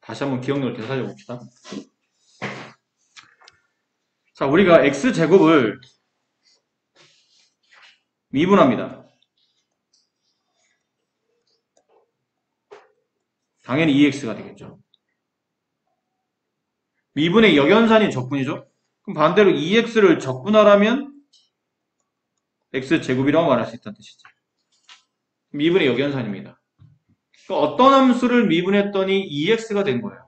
다시 한번 기억력을 되살려 봅시다. 자, 우리가 x제곱을 미분합니다. 당연히 2x가 되겠죠. 미분의 역연산이 적분이죠. 그럼 반대로 2x를 적분하라면 x제곱이라고 말할 수 있다는 뜻이죠. 미분의 역연산입니다. 그러니까 어떤 함수를 미분했더니 2x가 된 거예요.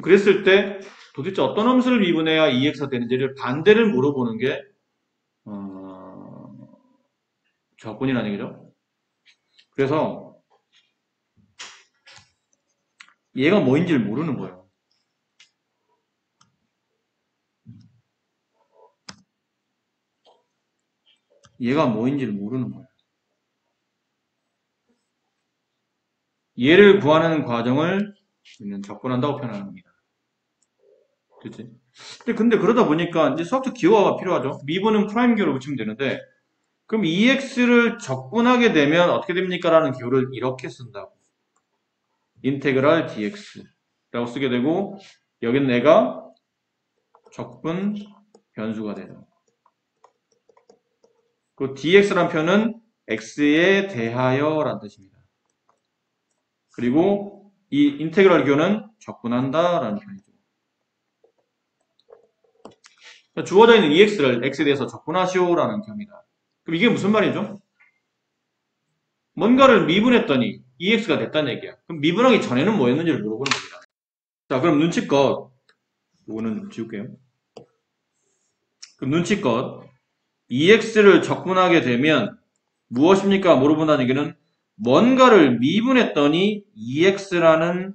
그랬을 때 도대체 어떤 함수를 미분해야 2x가 되는지를 반대를 물어보는 게 적분이라는 얘기죠. 그래서 얘가 뭐인지를 모르는 거예요. 얘가 뭐인지를 모르는 거예요. 얘를 구하는 과정을 우리는 적분한다고 표현하는 겁니다. 그치? 근데 그러다 보니까 이제 수학적 기호가 필요하죠. 미분은 프라임 기호를 붙이면 되는데, 그럼 2x를 적분하게 되면 어떻게 됩니까? 라는 기호를 이렇게 쓴다고. 인테그랄 dx라고 쓰게 되고, 여기는 애가 적분 변수가 되죠. 그 dx라는 표현은 x에 대하여 라는 뜻입니다. 그리고 이 인테그랄 기호는 적분한다 라는 표현이죠. 주어져 있는 EX를 X에 대해서 적분하시오라는 겁니다. 그럼 이게 무슨 말이죠? 뭔가를 미분했더니 EX가 됐다는 얘기야. 그럼 미분하기 전에는 뭐였는지를 물어보는 겁니다. 자, 그럼 눈치껏 이거는 지울게요. 그럼 눈치껏 EX를 적분하게 되면 무엇입니까? 물어본다는 얘기는 뭔가를 미분했더니 EX라는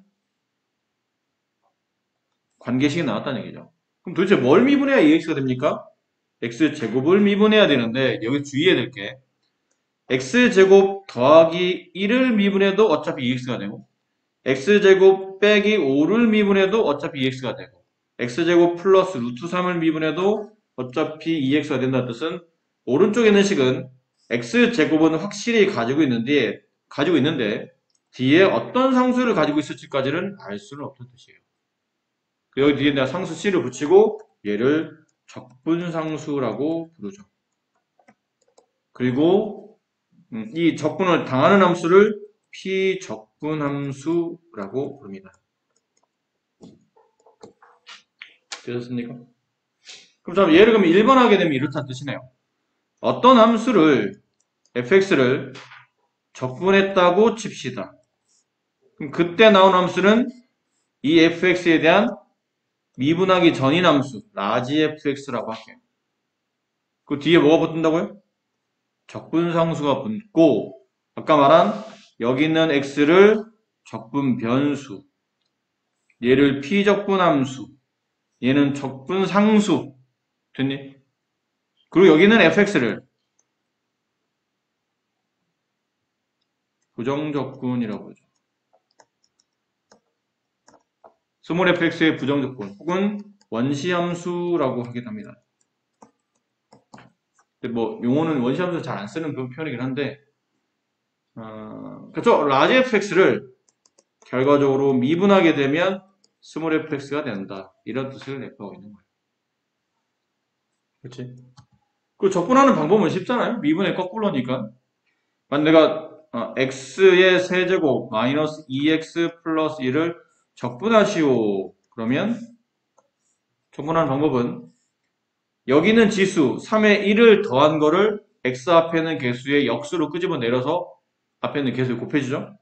관계식이 나왔다는 얘기죠. 그럼 도대체 뭘 미분해야 EX가 됩니까? X제곱을 미분해야 되는데 여기 주의해야 될 게 X제곱 더하기 1을 미분해도 어차피 2X가 되고 X제곱 빼기 5를 미분해도 어차피 2X가 되고 X제곱 플러스 루트 3을 미분해도 어차피 2X가 된다는 뜻은 오른쪽에 있는 식은 X제곱은 확실히 가지고 있는데 뒤에 어떤 상수를 가지고 있을지까지는 알 수는 없는 뜻이에요. 여기 뒤에 내가 상수 C를 붙이고 얘를 적분상수라고 부르죠. 그리고 이 적분을 당하는 함수를 피적분함수라고 부릅니다. 되셨습니까? 그럼 자, 얘를 그럼 1번 하게 되면 이렇다는 뜻이네요. 어떤 함수를 fx를 적분했다고 칩시다. 그럼 그때 나온 함수는 이 fx에 대한 미분하기 전인 함수 라지 fx라고 할게요. 그 뒤에 뭐가 붙는다고요? 적분상수가 붙고 아까 말한 여기 있는 x를 적분 변수, 얘를 피적분함수, 얘는 적분상수 됐니? 그리고 여기는 fx를 부정적분이라고 하죠. 스몰 fx의 부정적분 혹은 원시함수라고 하기도 합니다. 뭐 용어는 원시함수 잘 안 쓰는 그런 표현이긴 한데 그렇죠. 라지 fx를 결과적으로 미분하게 되면 스몰 fx가 된다. 이런 뜻을 내포하고 있는 거예요. 그렇지? 그 적분하는 방법은 쉽잖아요. 미분의 거꾸로니까. 내가 x의 세제곱 마이너스 2x 플러스 1을 적분하시오. 그러면 적분하는 방법은 여기 있는 지수 3에 1을 더한 거를 x 앞에 있는 개수의 역수로 끄집어 내려서 앞에 있는 개수를 곱해주죠.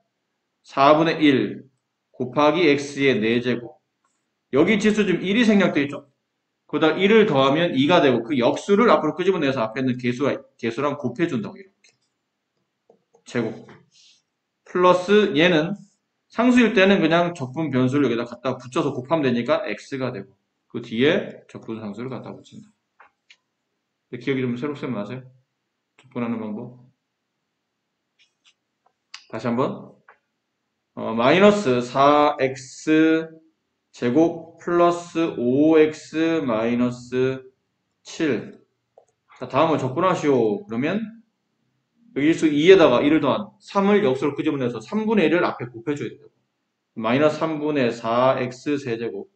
4분의 1 곱하기 x의 4제곱. 여기 지수 지금 1이 생략되어 있죠. 거기다 1을 더하면 2가 되고 그 역수를 앞으로 끄집어내서 앞에 있는 개수랑 곱해준다고 이렇게. 제곱. 플러스 얘는 상수일 때는 그냥 적분 변수를 여기다 갖다 붙여서 곱하면 되니까 x가 되고 그 뒤에 적분 상수를 갖다 붙인다. 기억이 좀 새록새록 나세요? 적분하는 방법. 다시 한번. 마이너스 4x 제곱 플러스 5x 마이너스 7. 자, 다음을 적분하시오. 그러면 여기 수 2에다가 1을 더한 3을 역수로 끄집어내서 3분의 1을 앞에 곱해줘야 돼요. 마이너스 3분의 4x 세제곱.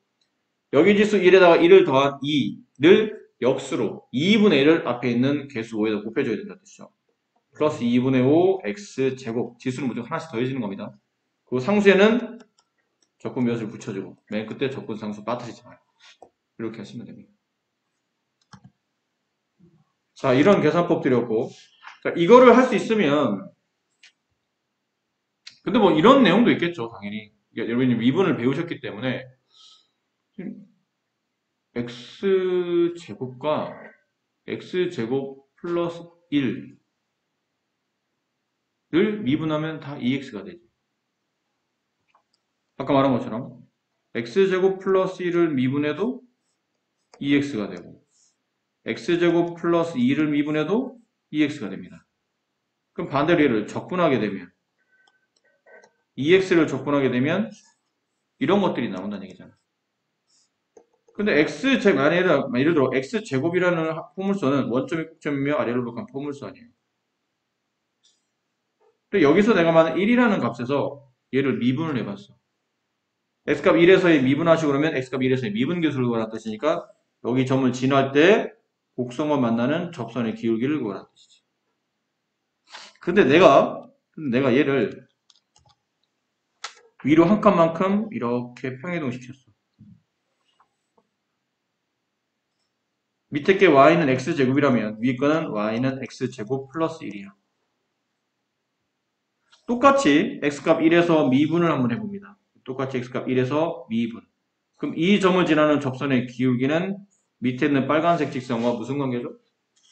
여기 지수 1에다가 1을 더한 2를 역수로 2분의 1을 앞에 있는 개수 5에다 곱해줘야 된다는 뜻이죠. 플러스 2분의 5 x 제곱. 지수는 무조건 하나씩 더해지는 겁니다. 그 상수에는 적분 몇을 붙여주고 맨 끝에 적분 상수 빠뜨리지 마요. 이렇게 하시면 됩니다. 자, 이런 계산법들이었고, 자, 이거를 할 수 있으면, 근데 뭐 이런 내용도 있겠죠, 당연히. 그러니까 여러분이 미분을 배우셨기 때문에 x제곱과 x제곱 플러스 1을 미분하면 다 2x가 되죠. 아까 말한 것처럼 x제곱 플러스 1을 미분해도 2x가 되고 x제곱 플러스 2를 미분해도 2x가 됩니다. 그럼 반대로 얘를 적분하게 되면 2x를 적분하게 되면 이런 것들이 나온다는 얘기잖아. 근데 x제곱, 예를 들어 x제곱이라는 포물선은 원점이 꼭점이며 아래로 lok한 포물선 아니에요. 근데 여기서 내가 말하는 1이라는 값에서 얘를 미분을 해봤어. x값 1에서의 미분하시고 그러면 x값 1에서의 미분계수를 구하라는 뜻이니까 여기 점을 지날 때 곡선과 만나는 접선의 기울기를 구하라는 뜻이지. 근데 내가 얘를 위로 한 칸만큼 이렇게 평이동시켰어. 밑에 게 y는 x제곱이라면 위에 거는 y는 x제곱 플러스 1이야. 똑같이 x값 1에서 미분을 한번 해봅니다. 똑같이 x값 1에서 미분. 그럼 이 점을 지나는 접선의 기울기는 밑에 있는 빨간색 직선과 무슨 관계죠?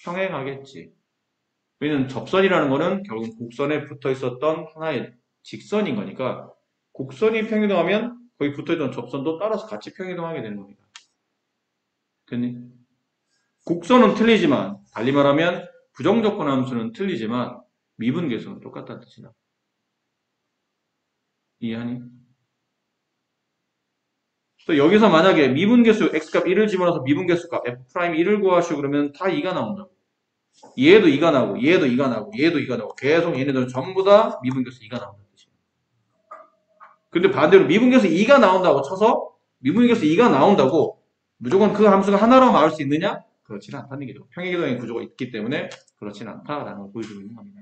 평행하겠지. 왜냐면 접선이라는 거는 결국 곡선에 붙어 있었던 하나의 직선인 거니까 곡선이 평이동하면 거기 붙어 있던 접선도 따라서 같이 평이동하게 되는 겁니다. 됐니? 곡선은 틀리지만 달리 말하면 부정적분 함수는 틀리지만 미분계수는 똑같다는 뜻이다. 이해하니? 또 여기서 만약에 미분계수 x값 1을 집어넣어서 미분계수값 f'1을 구하시고 그러면 다 2가 나온다고. 얘도 2가 나오고 얘도 2가 나오고 얘도 2가 나오고 계속 얘네들은 전부 다 미분계수 2가 나온다는 뜻이에요. 근데 반대로 미분계수 2가 나온다고 쳐서 미분계수 2가 나온다고 무조건 그 함수가 하나로 나올 수 있느냐? 그렇지는 않다는 얘기죠. 평행이동의 구조가 있기 때문에 그렇지는 않다라는 걸 보여주고 있는 겁니다.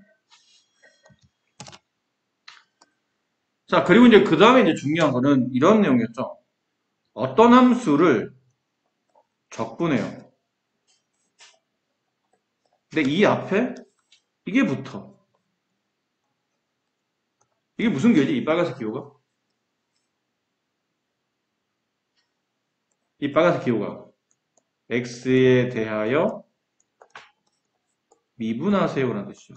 자, 그리고 이제 그 다음에 이제 중요한 거는 이런 내용이었죠. 어떤 함수를 적분해요. 근데 이 앞에 이게 붙어. 이게 무슨 기호지? 이 빨간색 기호가? 이 빨간색 기호가 x에 대하여 미분하세요라는 뜻이죠.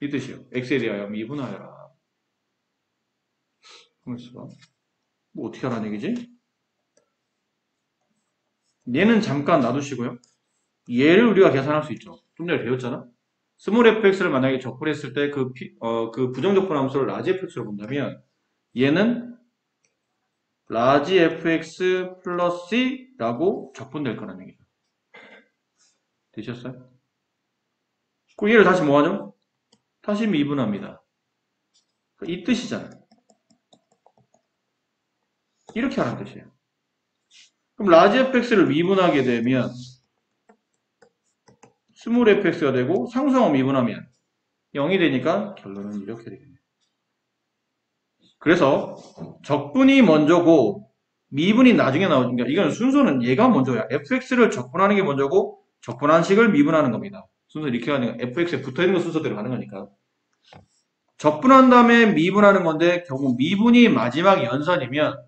이 뜻이요. x에 대하여 미분하여라. 뭐 어떻게 하라는 얘기지? 얘는 잠깐 놔두시고요. 얘를 우리가 계산할 수 있죠. 좀 전에 배웠잖아. 스몰 fx를 만약에 적분했을 때 그 부정적분 함수를 라지 fx로 본다면 얘는 라지 fx 플러스 c라고 적분될 거라는 얘기죠. 되셨어요? 그럼 얘를 다시 뭐하죠? 다시 미분합니다. 이 뜻이잖아요. 이렇게 하는 뜻이에요. 그럼 라지 fx를 미분하게 되면 스몰 fx가 되고 상수항을 미분하면 0이 되니까 결론은 이렇게 되겠네요. 그래서 적분이 먼저고 미분이 나중에 나오니까 이건 순서는 얘가 먼저야. fx를 적분하는 게 먼저고 적분한 식을 미분하는 겁니다. 순서 이렇게 가는 거 fx에 붙어있는 거 순서대로 가는 거니까. 적분한 다음에 미분하는 건데 결국 미분이 마지막 연산이면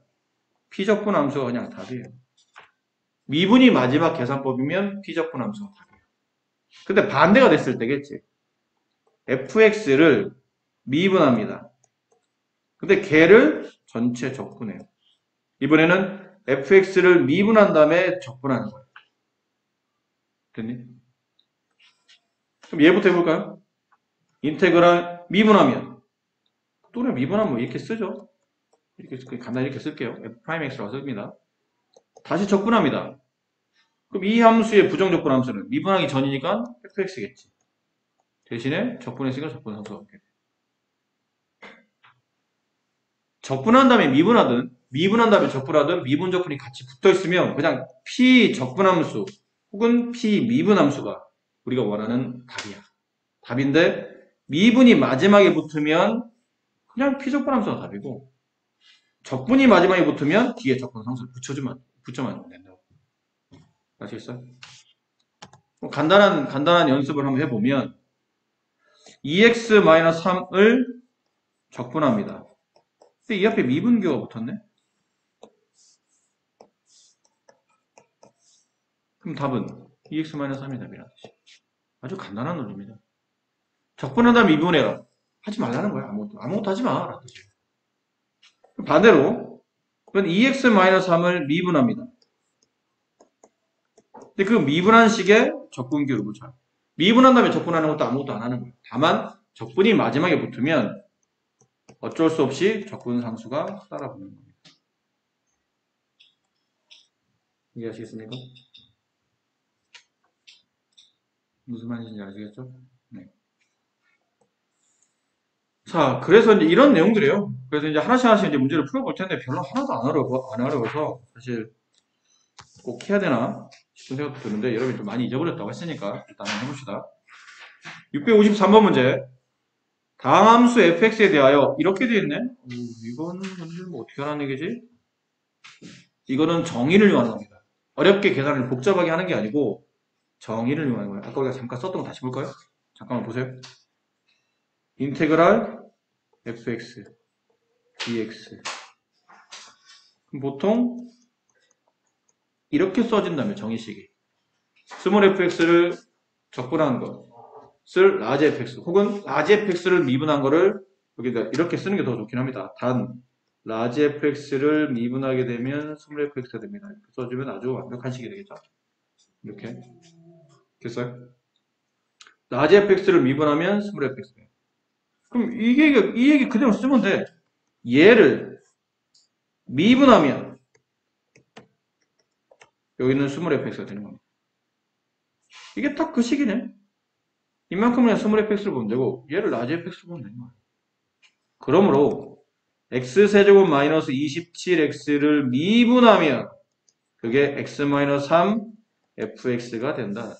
피적분 함수가 그냥 답이에요. 미분이 마지막 계산법이면 피적분 함수가 답이에요. 근데 반대가 됐을 때겠지. fx를 미분합니다. 근데 걔를 전체 적분해요. 이번에는 fx를 미분한 다음에 적분하는 거예요. 됐니? 그럼 얘부터 해볼까요? 인테그랄 미분하면 또는 미분하면 뭐 이렇게 쓰죠. 이렇게 간단히 이렇게 쓸게요. f'x라고 씁니다. 다시 적분합니다. 그럼 이 함수의 부정적분 함수는 미분하기 전이니까 fx겠지. 대신에 적분했으니까 적분상수가 없게 돼. 적분한 다음에 미분하든 미분한 다음에 적분하든 미분 적분이 같이 붙어 있으면 그냥 p 적분함수 혹은 p 미분함수가 우리가 원하는 답이야. 답인데 미분이 마지막에 붙으면 그냥 p 적분함수가 답이고 적분이 마지막에 붙으면 뒤에 적분상수를 붙여만 된다고. 아시겠어요? 간단한 연습을 한번 해보면 2x-3을 적분합니다. 근데 이 앞에 미분교가 붙었네? 그럼 답은 2x-3이 답이라는 뜻이에요. 아주 간단한 논리입니다. 적분한 다음에 미분해라. 하지 말라는 거야. 아무것도 하지 마. 라는 뜻이에요. 반대로, 그건 2x-3을 미분합니다. 근데 그 미분한 식에 적분교를 붙여요. 미분한 다음에 적분하는 것도 아무것도 안 하는 거예요. 다만, 적분이 마지막에 붙으면 어쩔 수 없이 적분상수가 따라붙는 겁니다. 이해하시겠습니까? 무슨 말인지 아시겠죠? 네. 자, 그래서 이제 이런 내용들이에요. 그래서 이제 하나씩 이제 문제를 풀어볼 텐데 별로 하나도 안 어려워서 사실 꼭 해야 되나 싶은 생각도 드는데 여러분이 좀 많이 잊어버렸다고 했으니까 일단 한번 해봅시다. 653번 문제. 다음 함수 fx에 대하여 이렇게 되어 있네. 이거는 문제를 뭐 어떻게 하라는 얘기지? 이거는 정의를 이용하는 겁니다. 어렵게 계산을 복잡하게 하는 게 아니고 정의를 이용하는 거예요. 아까 우리가 잠깐 썼던 거 다시 볼까요? 잠깐만 보세요. 인테그랄 fx dx. 그럼 보통 이렇게 써진다면 정의식이 스몰 fx를 적분한 것을 라지 fx 혹은 라지 fx를 미분한 거를 여기다 이렇게 쓰는 게 더 좋긴 합니다. 단 라지 fx를 미분하게 되면 스몰 fx가 됩니다. 이렇게 써주면 아주 완벽한 식이 되겠죠. 이렇게 됐어요? 라지 fx를 미분하면 스몰 fx. 그럼 이 얘기 그대로 쓰면 돼. 얘를 미분하면 여기는 스몰 fx가 되는 겁니다. 이게 딱 그 식이네. 이만큼 그냥 스몰 fx를 보면 되고 얘를 라지 fx를 보면 되는 거예요. 그러므로 x세제곱 마이너스 27x를 미분하면 그게 x-3 fx가 된다.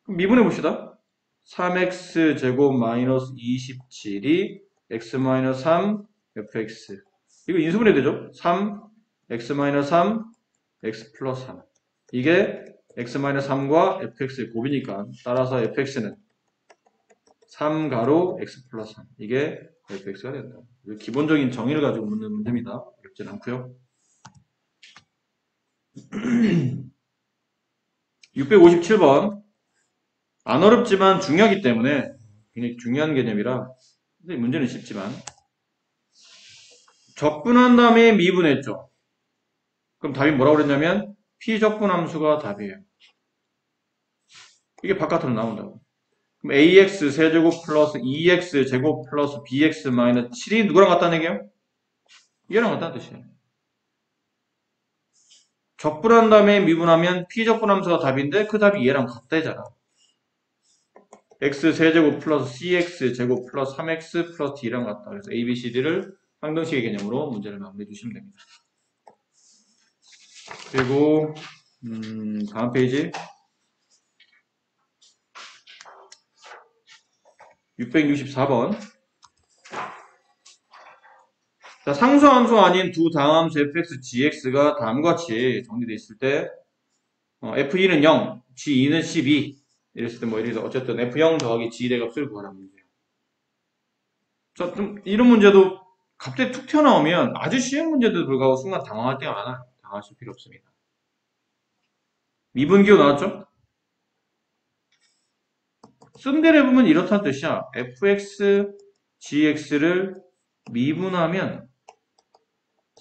그럼 미분해 봅시다. 3x제곱 마이너스 27이 x-3 fx. 이거 인수분해 되죠? 3 x-3 x 플러스 3. 이게 x-3과 fx의 곱이니까 따라서 fx는 3가로 x 플러스 3. 이게 fx가 된다. 기본적인 정의를 가지고 묻는 문제입니다. 어렵진 않고요. 657번. 안 어렵지만 중요하기 때문에 굉장히 중요한 개념이라 문제는 쉽지만 적분한 다음에 미분했죠. 그럼 답이 뭐라고 그랬냐면 P적분함수가 답이에요. 이게 바깥으로 나온다고. 그럼 AX 세제곱 플러스 2X 제곱 플러스 BX 마이너스 7이 누구랑 같다는 얘기예요? 얘랑 같다는 뜻이에요. 적분한 다음에 미분하면 P적분함수가 답인데 그 답이 얘랑 같다잖아. X 세제곱 플러스 CX 제곱 플러스 3X 플러스 D랑 같다. 그래서 A, B, C, D를 항등식의 개념으로 문제를 마무리해 주시면 됩니다. 그리고 다음 페이지 664번. 자, 상수함수 아닌 두 다함수 fx, gx가 다음과 같이 정리되어 있을 때 f2는 0, g2는 12 이랬을 때 뭐 이래서 어쨌든 f0 더하기 g1의 값을 구하라는 문제예요. 자, 좀 이런 문제도 갑자기 툭 튀어나오면 아주 쉬운 문제도 불구하고 순간 당황할 때가 많아요. 당하실 필요 없습니다. 미분기호 나왔죠? 쓴데레 보면 이렇다는 뜻이야. fx, gx를 미분하면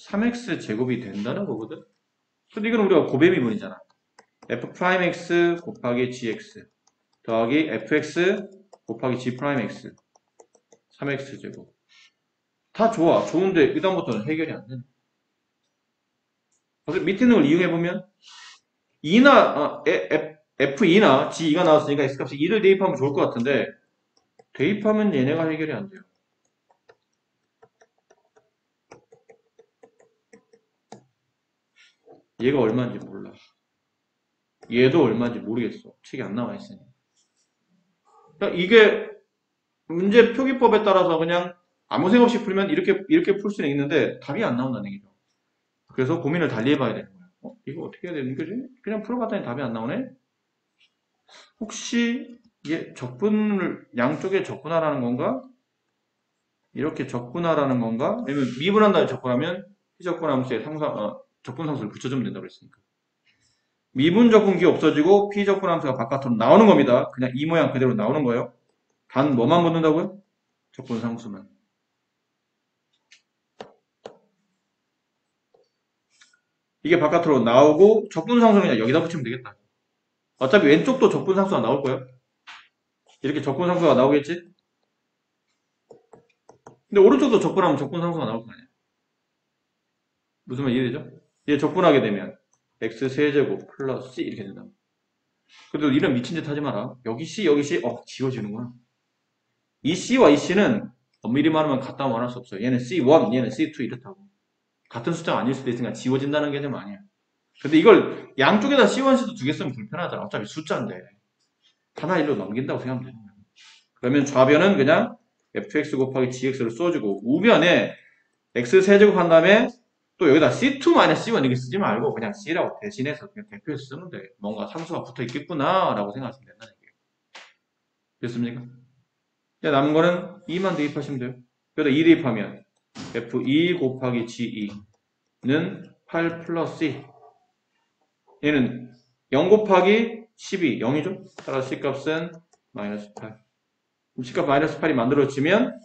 3x 제곱이 된다는 거거든. 근데 이건 우리가 고배 미분이잖아. f'x 곱하기 gx 더하기 fx 곱하기 g'x 3x 제곱. 다 좋아. 좋은데 그 다음부터는 해결이 안 되네. 그래서 밑에 있는 걸 이용해보면 f2나 g2가 나왔으니까 x값이 2를 대입하면 좋을 것 같은데 대입하면 얘네가 해결이 안 돼요. 얘가 얼마인지 몰라. 얘도 얼마인지 모르겠어. 책이 안 나와 있으니. 그러니까 이게 문제 표기법에 따라서 그냥 아무 생각 없이 풀면 이렇게 풀 수는 있는데 답이 안 나온다는 얘기죠. 그래서 고민을 달리 해봐야 되는 거야. 이거 어떻게 해야 되는 거지? 그냥 풀어봤더니 답이 안 나오네? 혹시 이게 양쪽에 적분하라는 건가? 이렇게 적분하라는 건가? 아니면 미분한 다음에 적분하면 피적분함수에 적분상수를 붙여주면 된다고 했으니까. 미분 적분기 없어지고 피적분함수가 바깥으로 나오는 겁니다. 그냥 이 모양 그대로 나오는 거예요. 단 뭐만 붙는다고요? 적분상수만. 이게 바깥으로 나오고 적분상수는 그냥 여기다 붙이면 되겠다. 어차피 왼쪽도 적분상수가 나올 거예요. 이렇게 적분상수가 나오겠지? 근데 오른쪽도 적분하면 적분상수가 나올 거 아니야. 무슨 말 이해되죠? 얘 적분하게 되면 x세제곱 플러스 c 이렇게 된다. 그래도 이런 미친 짓 하지 마라. 여기 c 여기 c 지워지는구나. 이 c와 이 c는 엄밀히 말하면 같다 말할 수 없어요. 얘는 c1 얘는 c2 이렇다고. 같은 숫자가 아닐 수도 있으니까 지워진다는 개념 아니야. 근데 이걸 양쪽에다 c1, c2 두 개 쓰면 불편하잖아. 어차피 숫자인데 하나 일로 넘긴다고 생각하면 되는 거야. 그러면 좌변은 그냥 fx 곱하기 gx를 써주고 우변에 x 세제곱 한 다음에 또 여기다 C2-C1 이렇게 쓰지 말고 그냥 C라고 대신해서 그냥 대표해서 쓰면 돼. 뭔가 상수가 붙어 있겠구나 라고 생각하시면 된다는 얘기예요. 됐습니까? 이제 남은 거는 2만 대입하시면 돼요. 그래서 2 대입하면 F2 곱하기 G2는 8 플러스 C. 얘는 0 곱하기 12, 0이죠? 따라서 C값은 마이너스 8. C값 마이너스 8이 만들어지면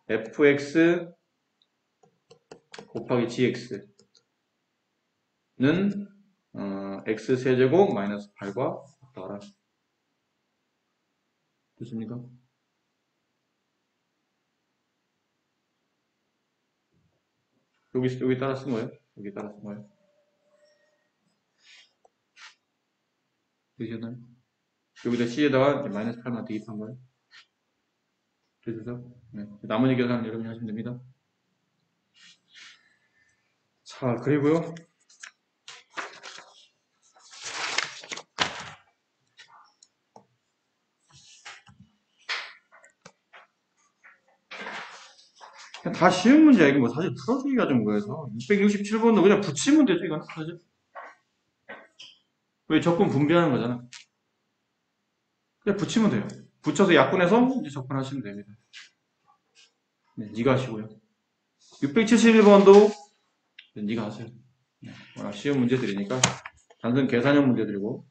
fx 곱하기 gx는 x세제곱 마이너스 8과 같다라. 됐습니까? 여기 따라 쓴 거예요? 여기 따라 쓴 거예요? 되셨나요? 여기다 c에다가 이제 마이너스 8만 대입한 거예요? 되셨죠? 네. 나머지 계산은 여러분이 하시면 됩니다. 자, 그리고요. 다 쉬운 문제야. 이거 뭐 사실 풀어주기가 좀 그래서 667번도 그냥 붙이면 되죠. 이건 사실. 왜 적분 분배하는 거잖아. 그냥 붙이면 돼요. 붙여서 약분해서 이제 적분하시면 됩니다. 네, 네가 하시고요. 671번도 네가 하세요. 네, 워낙 쉬운 문제들이니까 단순 계산형 문제들이고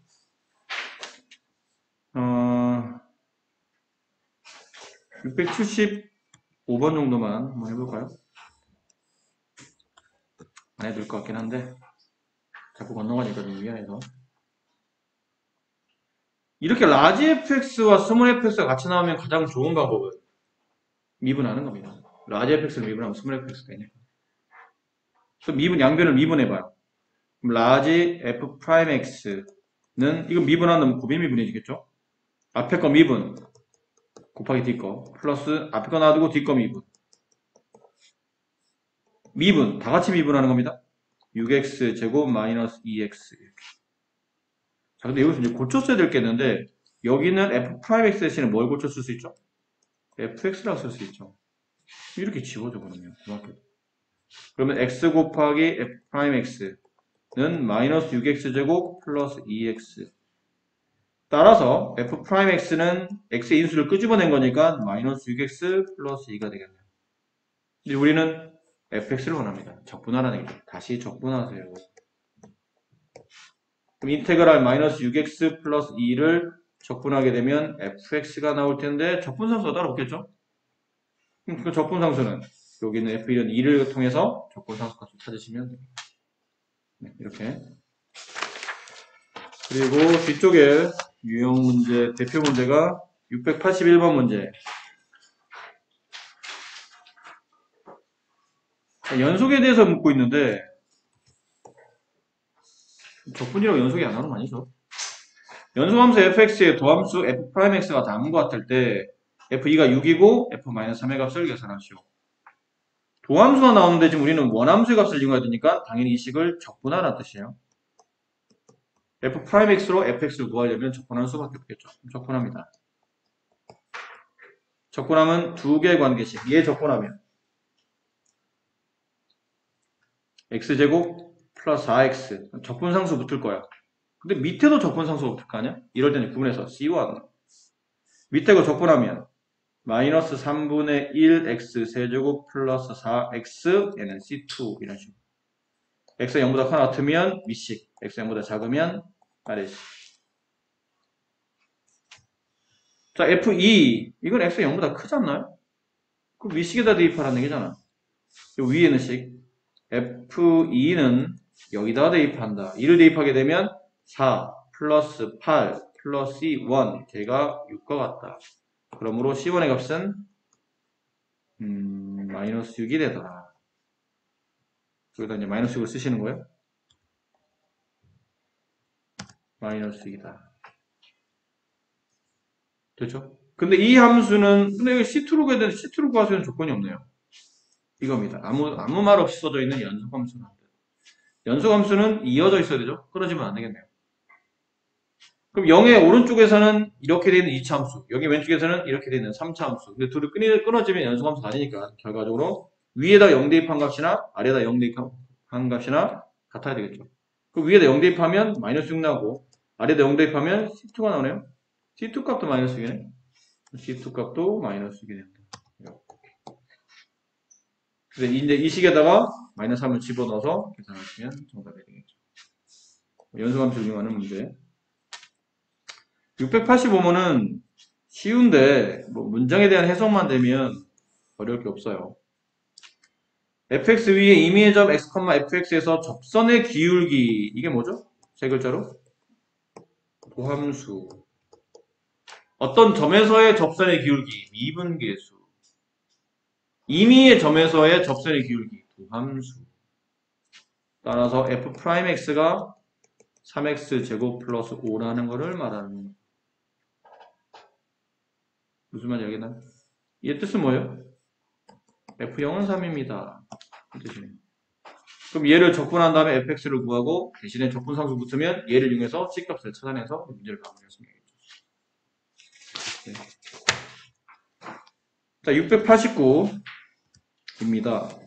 675번 정도만 한번 해볼까요? 안 해도 될 것 같긴 한데 자꾸 건너가니까 좀 미안해서 이렇게 라지 fx와 스몰 fx가 같이 나오면 가장 좋은 방법은 미분하는 겁니다. 라지 fx를 미분하면 스몰 fx가 있니까 그래서 양변을 미분해봐요. 그럼 라지 f 프라임 x는 이거 미분하면 곱비 미분해지겠죠? 앞에 거 미분 곱하기 뒤 거 플러스 앞에 거 놔두고 뒤 거 미분 다 같이 미분하는 겁니다. 6x 제곱 마이너스 2x 자 근데 여기서 이제 고쳤어야 될 게 있는데 여기는 f 프라임 x 대신에 뭘 고쳤을 수 있죠? fx라고 쓸 수 있죠. 이렇게 지워져 그러면 그러면 x 곱하기 f 프라임 x는 마이너스 6x 제곱 플러스 2x 따라서 f 프라임 x는 x의 인수를 끄집어낸 거니까 마이너스 6x 플러스 2가 되겠네요. 근데 우리는 fx를 원합니다. 적분하라는 얘기죠. 다시 적분하세요. 그럼 인테그랄 마이너스 6x 플러스 2를 적분하게 되면 fx가 나올 텐데 적분상수가 따로 없겠죠? 그 적분상수는 여기는 f1은 2를 통해서 적분상수 값을 찾으시면 됩니다. 네, 이렇게 그리고 뒤쪽에 유형 문제, 대표 문제가 681번 문제 연속에 대해서 묻고 있는데 적분이라고 연속이 안 나오는 거 아니죠? 연속함수 fx의 도함수 f'x가 다음과 같을 때 f2가 6이고 f-3의 값을 계산하시오. 도함수가 나오는데 지금 우리는 원함수의 값을 이용해야 되니까 당연히 이 식을 적분하라는 뜻이에요. f'x로 fx를 구하려면 적분하는 수밖에 없겠죠. 적분합니다. 적분하면 두 개의 관계식. 얘 적분하면 x제곱 플러스 4x 적분상수 붙을 거야. 근데 밑에도 적분상수가 붙을 거 아니야? 이럴 때는 구분해서 c1 밑에 거 적분하면 마이너스 3분의 1 x 세제곱 플러스 4x 얘는 c2 이런 식으로 x가 0보다 크거나 같으면 위식 x가 0보다 작으면 아래식. 자 f2 이건 x가 0보다 크지 않나요? 그 위식에다 대입하라는 얘기잖아. 위에는 식 f2는 여기다 대입한다. 2를 대입하게 되면 4 플러스 8 플러스 1 걔가 6과 같다. 그러므로 C1의 값은 마이너스 6이 되더라. 여기다 이제 마이너스 6을 쓰시는 거예요. 마이너스 6이다. 됐죠? 근데 이 함수는 근데 여기 C2로 구해야 되는데 C2로 구할 수 있는 조건이 없네요. 이겁니다. 아무 말 없이 써져 있는 연속함수는 연속함수는 이어져 있어야 되죠? 끊어지면 안 되겠네요. 그럼 0의 오른쪽에서는 이렇게 되어 있는 2차 함수, 여기 왼쪽에서는 이렇게 되어 있는 3차 함수. 근데 둘이 끊어지면 연속함수가 아니니까 결과적으로 위에다 0 대입한 값이나 아래에다 0 대입한 값이나 같아야 되겠죠. 그 위에다 0 대입하면 마이너스 6 나오고 아래에다 0 대입하면 C2가 나오네요. C2 값도 마이너스 6이네. C2 값도 마이너스 6이 됩니다. 그래서 이제 이 식에다가 마이너스 3을 집어넣어서 계산하시면 정답이 되겠죠. 연속함수 이용하는 문제. 685번은 쉬운데 뭐 문장에 대한 해석만 되면 어려울 게 없어요. fx 위에 임의의 점 x, fx에서 접선의 기울기 이게 뭐죠? 세 글자로 도함수. 어떤 점에서의 접선의 기울기 미분계수. 임의의 점에서의 접선의 기울기 도함수. 따라서 f'x가 3x 제곱 플러스 5라는 것을 말하는 무슨 말인지 알겠나요? 이 뜻은 뭐예요? f0은 3입니다. 그 뜻이네요. 그럼 얘를 적분한 다음에 fx를 구하고 대신에 적분상수 붙으면 얘를 이용해서 C값을 찾아내서 문제를 마무리했으면 되겠죠. 네. 자, 689입니다.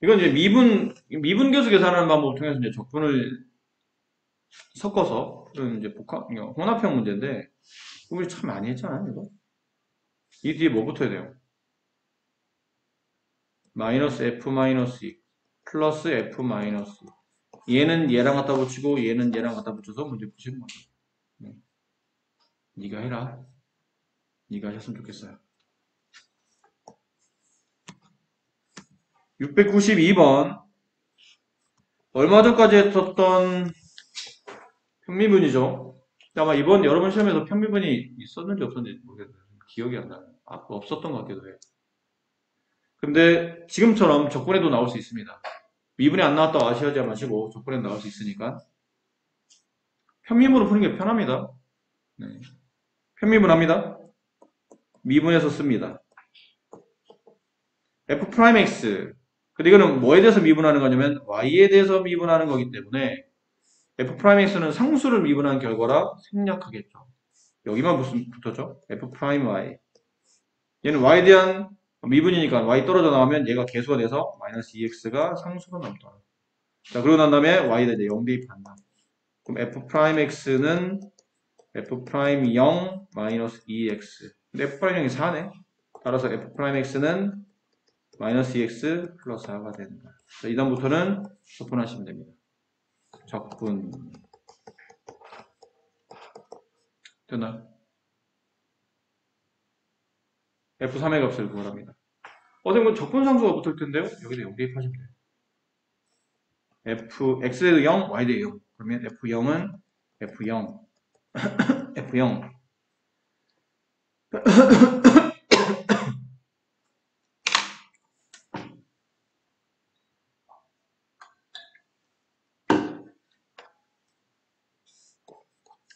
이건 이제 미분계수 계산하는 방법을 통해서 이제 적분을 섞어서 이제 혼합형 문제인데 우리 참 많이 했잖아요, 이거. 이 뒤에 뭐 붙어야 돼요? 마이너스 f 마이너스 2 플러스 f 마이너스 2. 얘는 얘랑 갖다 붙이고 얘는 얘랑 갖다 붙여서 문제 푸시는 거죠. 네. 네가 해라. 네가 하셨으면 좋겠어요. 692번 얼마 전까지 했었던 편미분이죠. 아마 이번 여러분 시험에서 편미분이 있었는지 없었는지 모르겠어요. 기억이 안 나요. 없었던 것 같기도 해요. 근데 지금처럼 적분에도 나올 수 있습니다. 미분이 안 나왔다고 아쉬워하지 마시고 적분에 나올 수 있으니까 편미분으로 푸는 게 편합니다. 네. 편미분합니다. 미분해서 씁니다. f'x 근데 이거는 뭐에 대해서 미분하는 거냐면 y에 대해서 미분하는 거기 때문에 f'x는 상수를 미분한 결과라 생략하겠죠. 여기만 무슨 붙었죠? f'y 얘는 y에 대한 미분이니까 y 떨어져 나오면 얘가 개수가 돼서 마이너스 2x가 상수가 남더라. 자, 그러고 난 다음에 y에다 이제 0 대입한다. 그럼 f'x는 f'0 마이너스 2x 근데 f'0이 4네. 따라서 f'x는 마이너스 2x 플러스 4가 된다. 자, 이 다음부터는 적분하시면 됩니다. 적분 됐나요? f3의 값을 구하랍니다. 선생님 적분상수가 붙을 텐데요. 여기다 0 대입하시면 돼요. x에도 0, y도 0. 그러면 f0은 f0 f0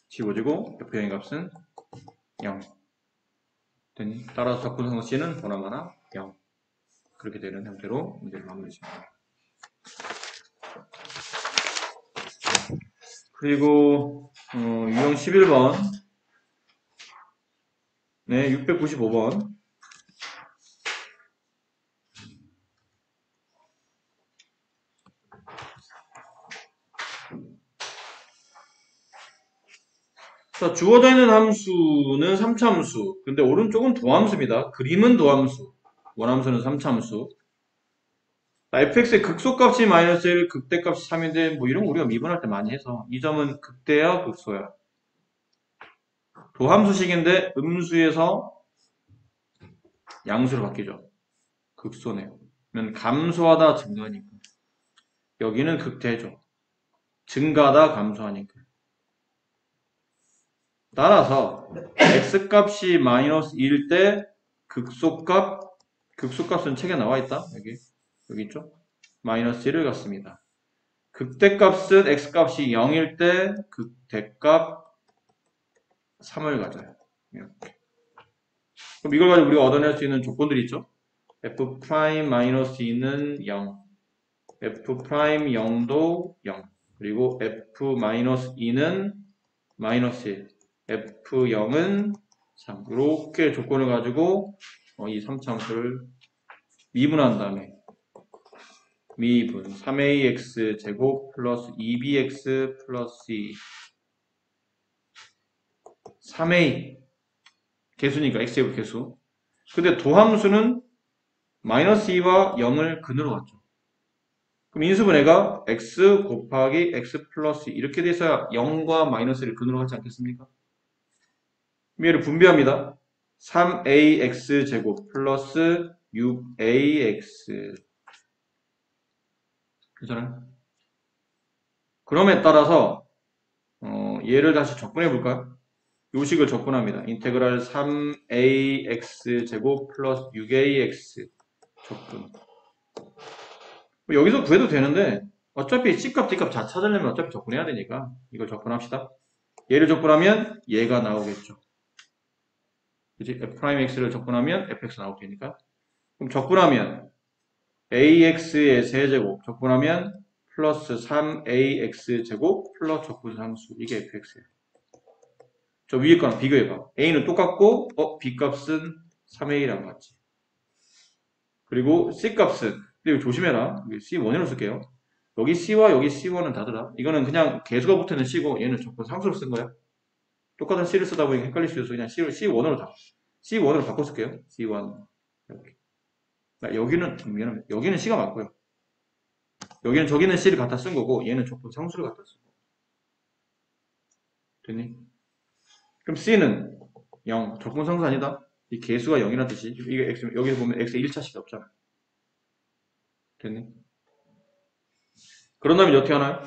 지워지고 f0의 값은 0. 됐니? 따라서 적분상수 C는 보나마나 0. 그렇게 되는 형태로 문제를 마무리했습니다. 그리고 유형 11번 네, 695번 자, 주어져 있는 함수는 3차함수. 근데 오른쪽은 도함수입니다. 그림은 도함수. 원함수는 3차함수. fx의 극소값이 마이너스 1, 극대값이 3인데 뭐 이런 거 우리가 미분할 때 많이 해서 이 점은 극대야 극소야. 도함수식인데 음수에서 양수로 바뀌죠. 극소네요. 그러면 감소하다 증가하니까. 여기는 극대죠. 증가하다 감소하니까. 따라서 x값이 마이너스 1일 때 극소값은 책에 나와 있다. 여기 있죠? 마이너스 1을 갖습니다. 극대값은 x값이 0일 때 극대값 3을 가져요. 이렇게. 그럼 이걸 가지고 우리가 얻어낼 수 있는 조건들이 있죠? f'-2는 0, f'0도 0, 그리고 f-2는 마이너스 1, f0은 3. 이렇게 조건을 가지고 이 3차함수를 미분한 다음에 미분 3ax 제곱 플러스 2bx 플러스 2 3a 개수니까 x제곱 개수. 근데 도함수는 마이너스 2와 0을 근으로 갖죠. 그럼 인수분해가 x 곱하기 x 플러스 2 이렇게 돼서야 0과 마이너스를 근으로 갖지 않겠습니까? 얘를 분배합니다. 3ax 제곱 플러스 6ax 괜찮아요? 그럼에 따라서 얘를 다시 적분해 볼까요? 요식을 적분합니다. 인테그랄 3ax 제곱 플러스 6ax 적분. 여기서 구해도 되는데 어차피 C값, D값 다 찾으려면 어차피 적분해야 되니까 이걸 적분합시다. 얘를 적분하면 얘가 나오겠죠. 그치? f'x를 적분하면 fx 나올 테니까. 그럼 적분하면 ax의 세제곱 적분하면 플러스 3ax 제곱 플러스 적분상수 이게 fx예요. 저 위에 거랑 비교해봐. a는 똑같고 b값은 3a랑 같지. 그리고 c값은 근데 이거 조심해라. c1으로 쓸게요. 여기 c와 여기 c1은 다르다. 이거는 그냥 개수가 붙어있는 c고 얘는 적분 상수로 쓴 거야. 똑같은 c를 쓰다 보니 헷갈릴 수 있어서 그냥 c1으로 다 c1으로 바꿔 쓸게요. c1 이렇게. 여기는 c가 맞고요. 저기는 c를 갖다 쓴 거고 얘는 적분 상수를 갖다 쓴 거. 됐니? 그럼 c는 0 적분 상수 아니다. 이 개수가 0이라는 뜻이 이게 x 여기 보면 x의 1차식이 없잖아. 됐니? 그런다면 어떻게 하나요?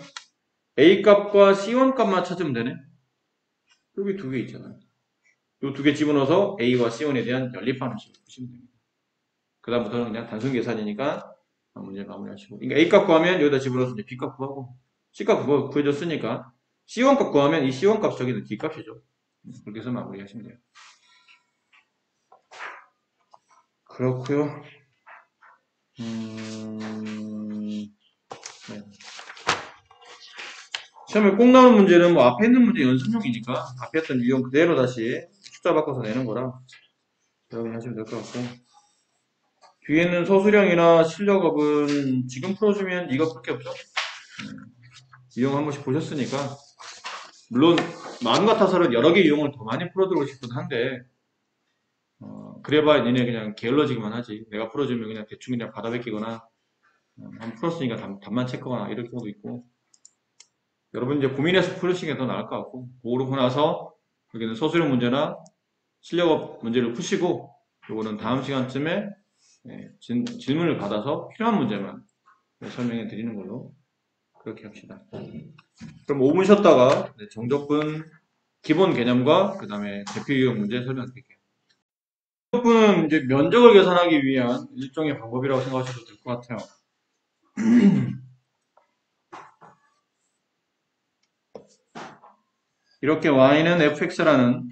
a 값과 c1 값만 찾으면 되네. 여기 두 개 있잖아요. 이 두 개 집어넣어서 a와 c1에 대한 연립하는 식으로 보시면 됩니다. 그 다음부터는 그냥 단순 계산이니까 문제 마무리하시고. 그러니까 a 값 구하면 여기다 집어넣어서 이제 b 값 구하고 c 값 구해줬으니까 c1 값 구하면 이 c1 값 저기는 d 값이죠. 그렇게 해서 마무리하시면 돼요. 그렇고요. 네. 시험에 꼭 나오는 문제는 뭐 앞에 있는 문제 연습용이니까 앞에 했던 유형 그대로 다시 숫자 바꿔서 내는 거라 여러분 하시면 될 것 같고 뒤에 있는 소수령이나 실력업은 지금 풀어주면 이것밖에 없죠. 유형 한 번씩 보셨으니까 물론 마음 같아서는 여러 개 유형을 더 많이 풀어두고 싶긴 한데 그래봐야 니네 그냥 게을러지기만 하지. 내가 풀어주면 그냥 대충 그냥 받아 베끼거나 한 풀었으니까 답만 체크거나 이럴 경우도 있고 여러분 이제 고민해서 풀으시는 게 더 나을 것 같고 그러고 나서 여기는 소수령 문제나 실력업 문제를 푸시고 요거는 다음 시간쯤에 질문을 받아서 필요한 문제만 설명해 드리는 걸로 그렇게 합시다. 그럼 5분 쉬었다가 정적분 기본 개념과 그 다음에 대표 유형 문제 설명해 드릴게요. 정적분은 이제 면적을 계산하기 위한 일종의 방법이라고 생각하셔도 될 것 같아요. 이렇게 y는 fx라는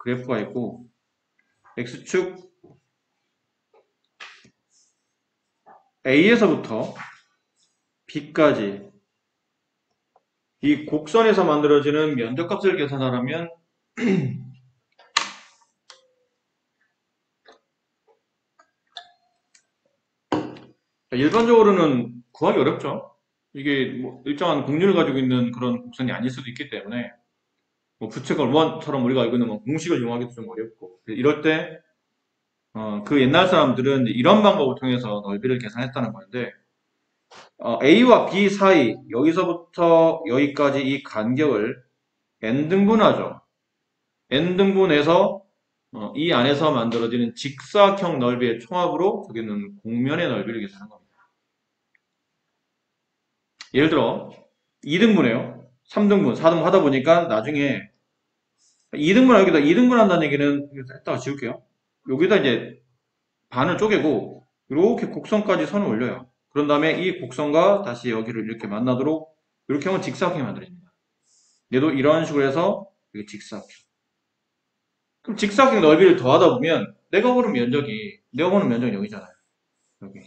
그래프가 있고 x축 A에서부터 B까지 이 곡선에서 만들어지는 면적값을 계산하려면 일반적으로는 구하기 어렵죠. 이게 뭐 일정한 곡률을 가지고 있는 그런 곡선이 아닐 수도 있기 때문에 뭐 부채꼴 원처럼 우리가 알고 있는 뭐 공식을 이용하기도 좀 어렵고 이럴 때 그 옛날 사람들은 이런 방법을 통해서 넓이를 계산했다는 건데 A와 B 사이 여기서부터 여기까지 이 간격을 n등분하죠. n등분해서 이 안에서 만들어지는 직사각형 넓이의 총합으로 저기는 곡면의 넓이를 계산한 겁니다. 예를 들어 2등분해요. 3등분, 4등분 하다 보니까 나중에 2등분 여기다 2등분 한다는 얘기는 했다가 지울게요. 여기다 이제 반을 쪼개고 이렇게 곡선까지 선을 올려요. 그런 다음에 이 곡선과 다시 여기를 이렇게 만나도록 이렇게 하면 직사각형이 만들어집니다. 얘도 이런 식으로 해서 이게 직사각형. 그럼 직사각형 넓이를 더하다 보면 내가 보는 면적이 여기잖아요. 여기.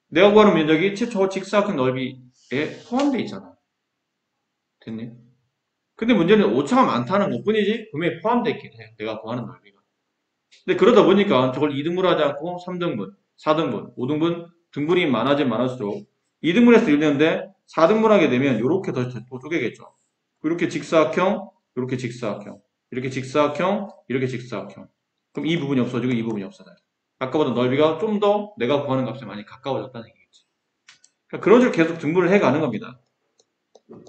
내가 구하는 면적이 저 직사각형 넓이에 포함되어 있잖아. 됐니? 근데 문제는 오차가 많다는 것 뿐이지 분명히 포함되어 있긴 해. 내가 구하는 넓이가. 근데 그러다 보니까 저걸 2등분 하지 않고 3등분, 4등분, 5등분 등분이 많아지면 많아질수록 2등분해서 읽는데 4등분 하게 되면 이렇게 더 쪼개겠죠. 이렇게 직사각형, 이렇게 직사각형, 이렇게 직사각형, 이렇게 직사각형. 그럼 이 부분이 없어지고 이 부분이 없어져요. 아까보다 넓이가 좀 더 내가 구하는 값에 많이 가까워졌다는 얘기겠지. 그러니까 그런 식으로 계속 등분을 해 가는 겁니다. 그러니까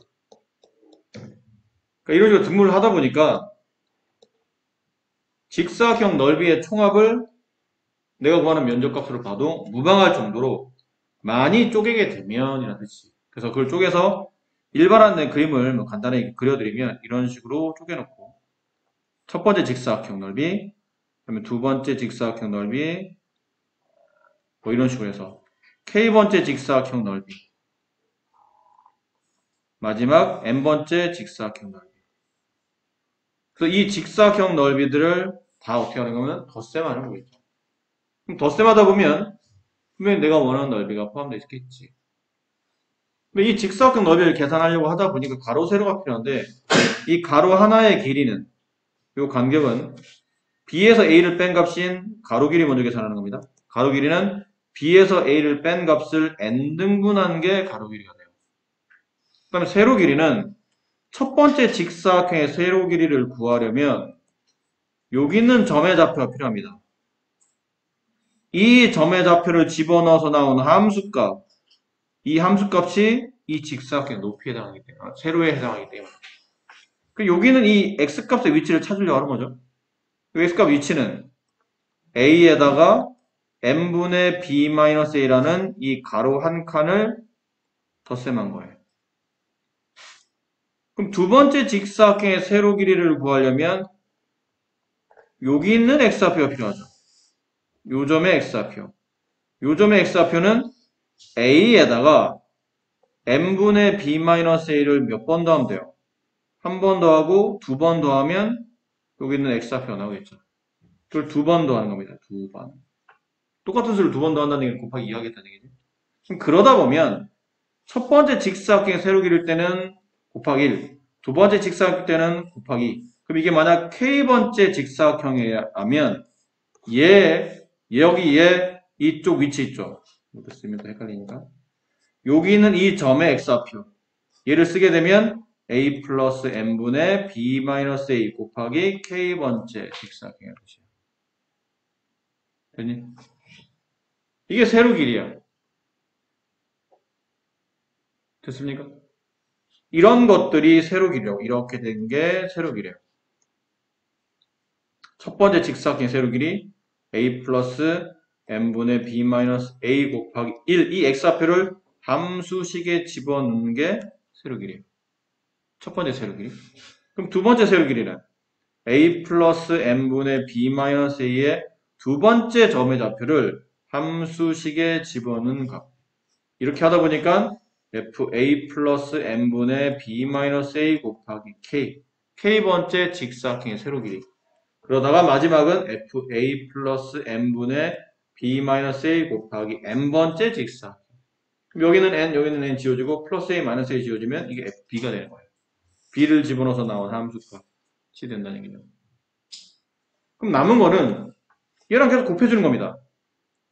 이런 식으로 등분을 하다 보니까 직사각형 넓이의 총합을 내가 구하는 면적값으로 봐도 무방할 정도로 많이 쪼개게 되면 이라는 뜻이. 그래서 그걸 쪼개서 일반화된 그림을 뭐 간단하게 그려드리면 이런 식으로 쪼개놓고 첫 번째 직사각형 넓이, 그다음에 두 번째 직사각형 넓이, 뭐 이런 식으로 해서 K번째 직사각형 넓이, 마지막 N번째 직사각형 넓이. 그래서 이 직사각형 넓이들을 다 어떻게 하는 거면 덧셈하는 거겠죠. 그럼 덧셈하다 보면 분명히 내가 원하는 넓이가 포함되어 있겠지. 이 직사각형 넓이를 계산하려고 하다 보니까 가로, 세로가 필요한데 이 가로 하나의 길이는 이 간격은 B에서 A를 뺀 값인 가로 길이 먼저 계산하는 겁니다. 가로 길이는 B에서 A를 뺀 값을 n등분한 게 가로 길이가 돼요. 그 다음에 세로 길이는 첫 번째 직사각형의 세로 길이를 구하려면 여기 있는 점의 좌표가 필요합니다. 이 점의 좌표를 집어넣어서 나온 함수값, 이 함수값이 이 직사각형의 높이에 해당하기 때문에, 세로에 해당하기 때문에. 여기는 이 x값의 위치를 찾으려고 하는 거죠. x값 위치는 a에다가 n분의 b-a라는 이 가로 한 칸을 덧셈한 거예요. 그럼 두 번째 직사각형의 세로 길이를 구하려면 여기 있는 x좌표가 필요하죠. 요 점의 x좌표. 요 점의 x좌표는 a에다가 n분의 b-a를 몇 번 더하면 돼요? 한 번 더하고 두 번 더하면 여기 있는 x좌표가 나오겠죠. 그걸 두 번 더하는 겁니다. 두 번. 똑같은 수를 두 번 더한다는 얘기는 곱하기 2 하겠다는 얘기죠. 그럼 그러다 보면 첫 번째 직사각형의 세로 길일 때는 곱하기 1, 두 번째 직사각형 때는 곱하기 2. 그럼 이게 만약 K번째 직사각형이라면 여기 이쪽 위치 있죠. 이것도 쓰면 더 헷갈리니까. 여기 있는 이 점의 x좌표. 얘를 쓰게 되면 a 플러스 n분의 b 마이너스 a 곱하기 K번째 직사각형의 뜻이에요. 됐니? 이게 세로 길이야. 됐습니까? 이런 것들이 세로 길이라고. 이렇게 된 게 세로 길이에요. 첫 번째 직사각형의 세로 길이 a 플러스 n분의 b 마이너스 a 곱하기 1. 이 x좌표를 함수식에 집어넣는 게 세로 길이에요. 첫 번째 세로 길이. 그럼 두 번째 세로 길이는 a 플러스 n분의 b 마이너스 a의 두 번째 점의 좌표를 함수식에 집어넣는 값. 이렇게 하다 보니까 fa 플러스 n분의 b 마이너스 a 곱하기 k. k번째 직사각형의 세로 길이. 그러다가 마지막은 fa 플러스 n분의 b-a 곱하기 n번째 직사각형. 그럼 여기는 n, 여기는 n 지워지고 플러스 a, 마이너스 a 지워지면 이게 b가 되는 거예요. b를 집어넣어서 나온 함수값이 된다는 얘기죠. 그럼 남은 거는 얘랑 계속 곱해주는 겁니다.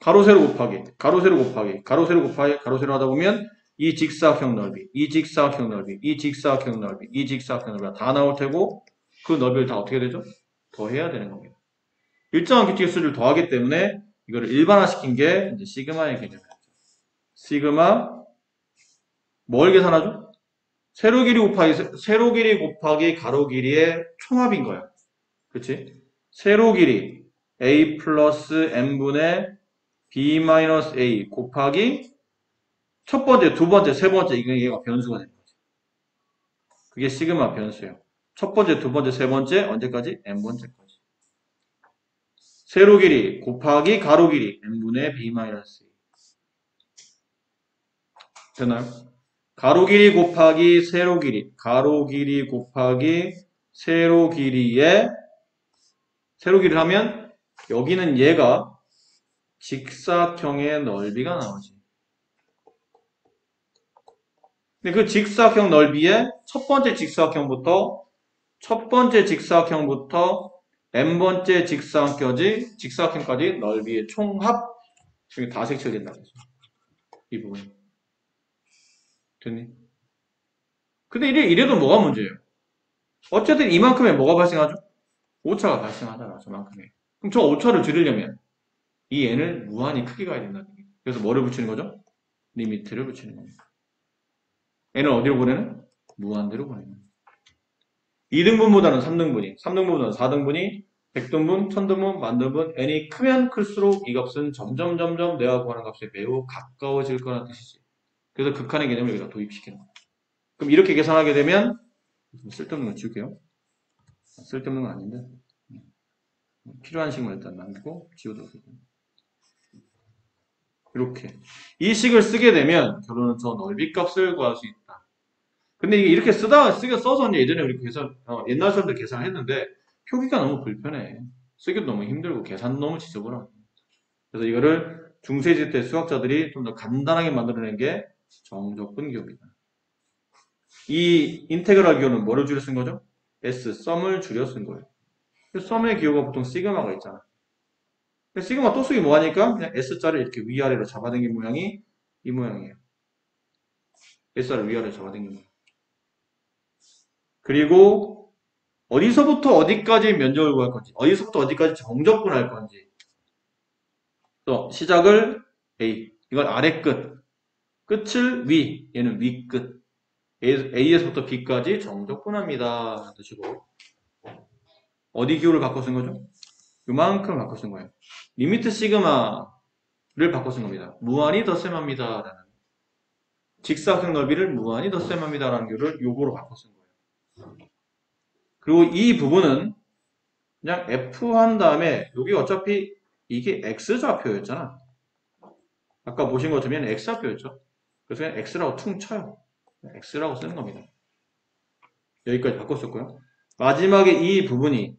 가로 세로 곱하기, 가로 세로 곱하기, 가로 세로 곱하기, 가로 세로 하다 보면 이 직사각형 넓이, 이 직사각형 넓이, 이 직사각형 넓이, 이 직사각형 넓이가 다 나올 테고 그 넓이를 다 어떻게 되죠? 더해야 되는 겁니다. 일정한 규칙의 수를 더하기 때문에 이거를 일반화시킨 게 이제 시그마의 개념이죠. 시그마 뭘 계산하죠? 세로 길이 곱하기 가로 길이의 총합인 거야. 그치? 세로 길이 a 플러스 n분의 b-a 곱하기 첫 번째, 두 번째, 세 번째 이건 얘가 변수가 되는 거지. 그게 시그마 변수예요. 첫 번째, 두 번째, 세 번째 언제까지? n번째까지. 세로 길이 곱하기 가로 길이 n분의 b-a 되나요? 가로 길이 곱하기 세로 길이, 가로 길이 곱하기 세로 길이의 세로 길이를 하면 여기는 얘가 직사각형의 넓이가 나오지. 근데 그 직사각형 넓이의 첫 번째 직사각형부터 n번째 직사각형까지 넓이의 총합 중에 다 색칠된다고 했어. 이 부분. 됐니? 근데 이래도 뭐가 문제예요? 어쨌든 이만큼에 뭐가 발생하죠? 오차가 발생하잖아, 저만큼에. 그럼 저 오차를 줄이려면 이 n을 무한히 크게 가야 된다는 얘기예요. 그래서 뭐를 붙이는 거죠? 리미트를 붙이는 겁니다. n을 어디로 보내는? 무한대로 보내는. 2등분보다는 3등분이, 3등분보다는 4등분이, 100등분, 1000등분, 만등분, n이 크면 클수록 이 값은 점점 내가 구하는 값에 매우 가까워질 거라는 뜻이지. 그래서 극한의 개념을 여기다 도입시키는 거예요. 그럼 이렇게 계산하게 되면 쓸데없는 거 지울게요. 쓸데없는 건 아닌데 필요한 식만 일단 남기고 지워두고 이렇게 이 식을 쓰게 되면 결론은 저 넓이 값을 구할 수 있다. 근데 이게 이렇게 써서 이제 예전에 우리 옛날 사람들 계산했는데 표기가 너무 불편해. 쓰기도 너무 힘들고 계산도 너무 지저분하고. 그래서 이거를 중세시대 때 수학자들이 좀 더 간단하게 만들어낸 게 정적분 기호입니다. 이 인테그랄 기호는 뭐를 줄여 쓴 거죠? S, 썸을 줄여 쓴 거예요. 썸의 기호가 보통 시그마가 있잖아. 시그마 또 쓰기 뭐하니까 그냥 S자를 이렇게 위아래로 잡아당긴 모양이 이 모양이에요. S자를 위아래로 잡아당긴 모양. 그리고 어디서부터 어디까지 면적을 구할 건지, 어디서부터 어디까지 정적분할 건지. 또 시작을 A, 이건 아래 끝, 끝을 위, 얘는 위 끝. A에서부터 B까지 정적분합니다. 뜻이고 어디 기호를 바꿔 쓴 거죠? 요만큼 바꿔 쓴 거예요. 리미트 시그마를 바꿔 쓴 겁니다. 무한히 덧셈합니다. 라는 직사각형 넓이를 무한히 덧셈합니다. 라는 기호를 요거로 바꿔 쓴 거예요. 그리고 이 부분은 그냥 F 한 다음에 여기 어차피 이게 X좌표였잖아. 아까 보신 것처럼 X좌표였죠. 그래서 그냥 X라고 퉁 쳐요. X라고 쓰는 겁니다. 여기까지 바꿨었고요. 마지막에 이 부분이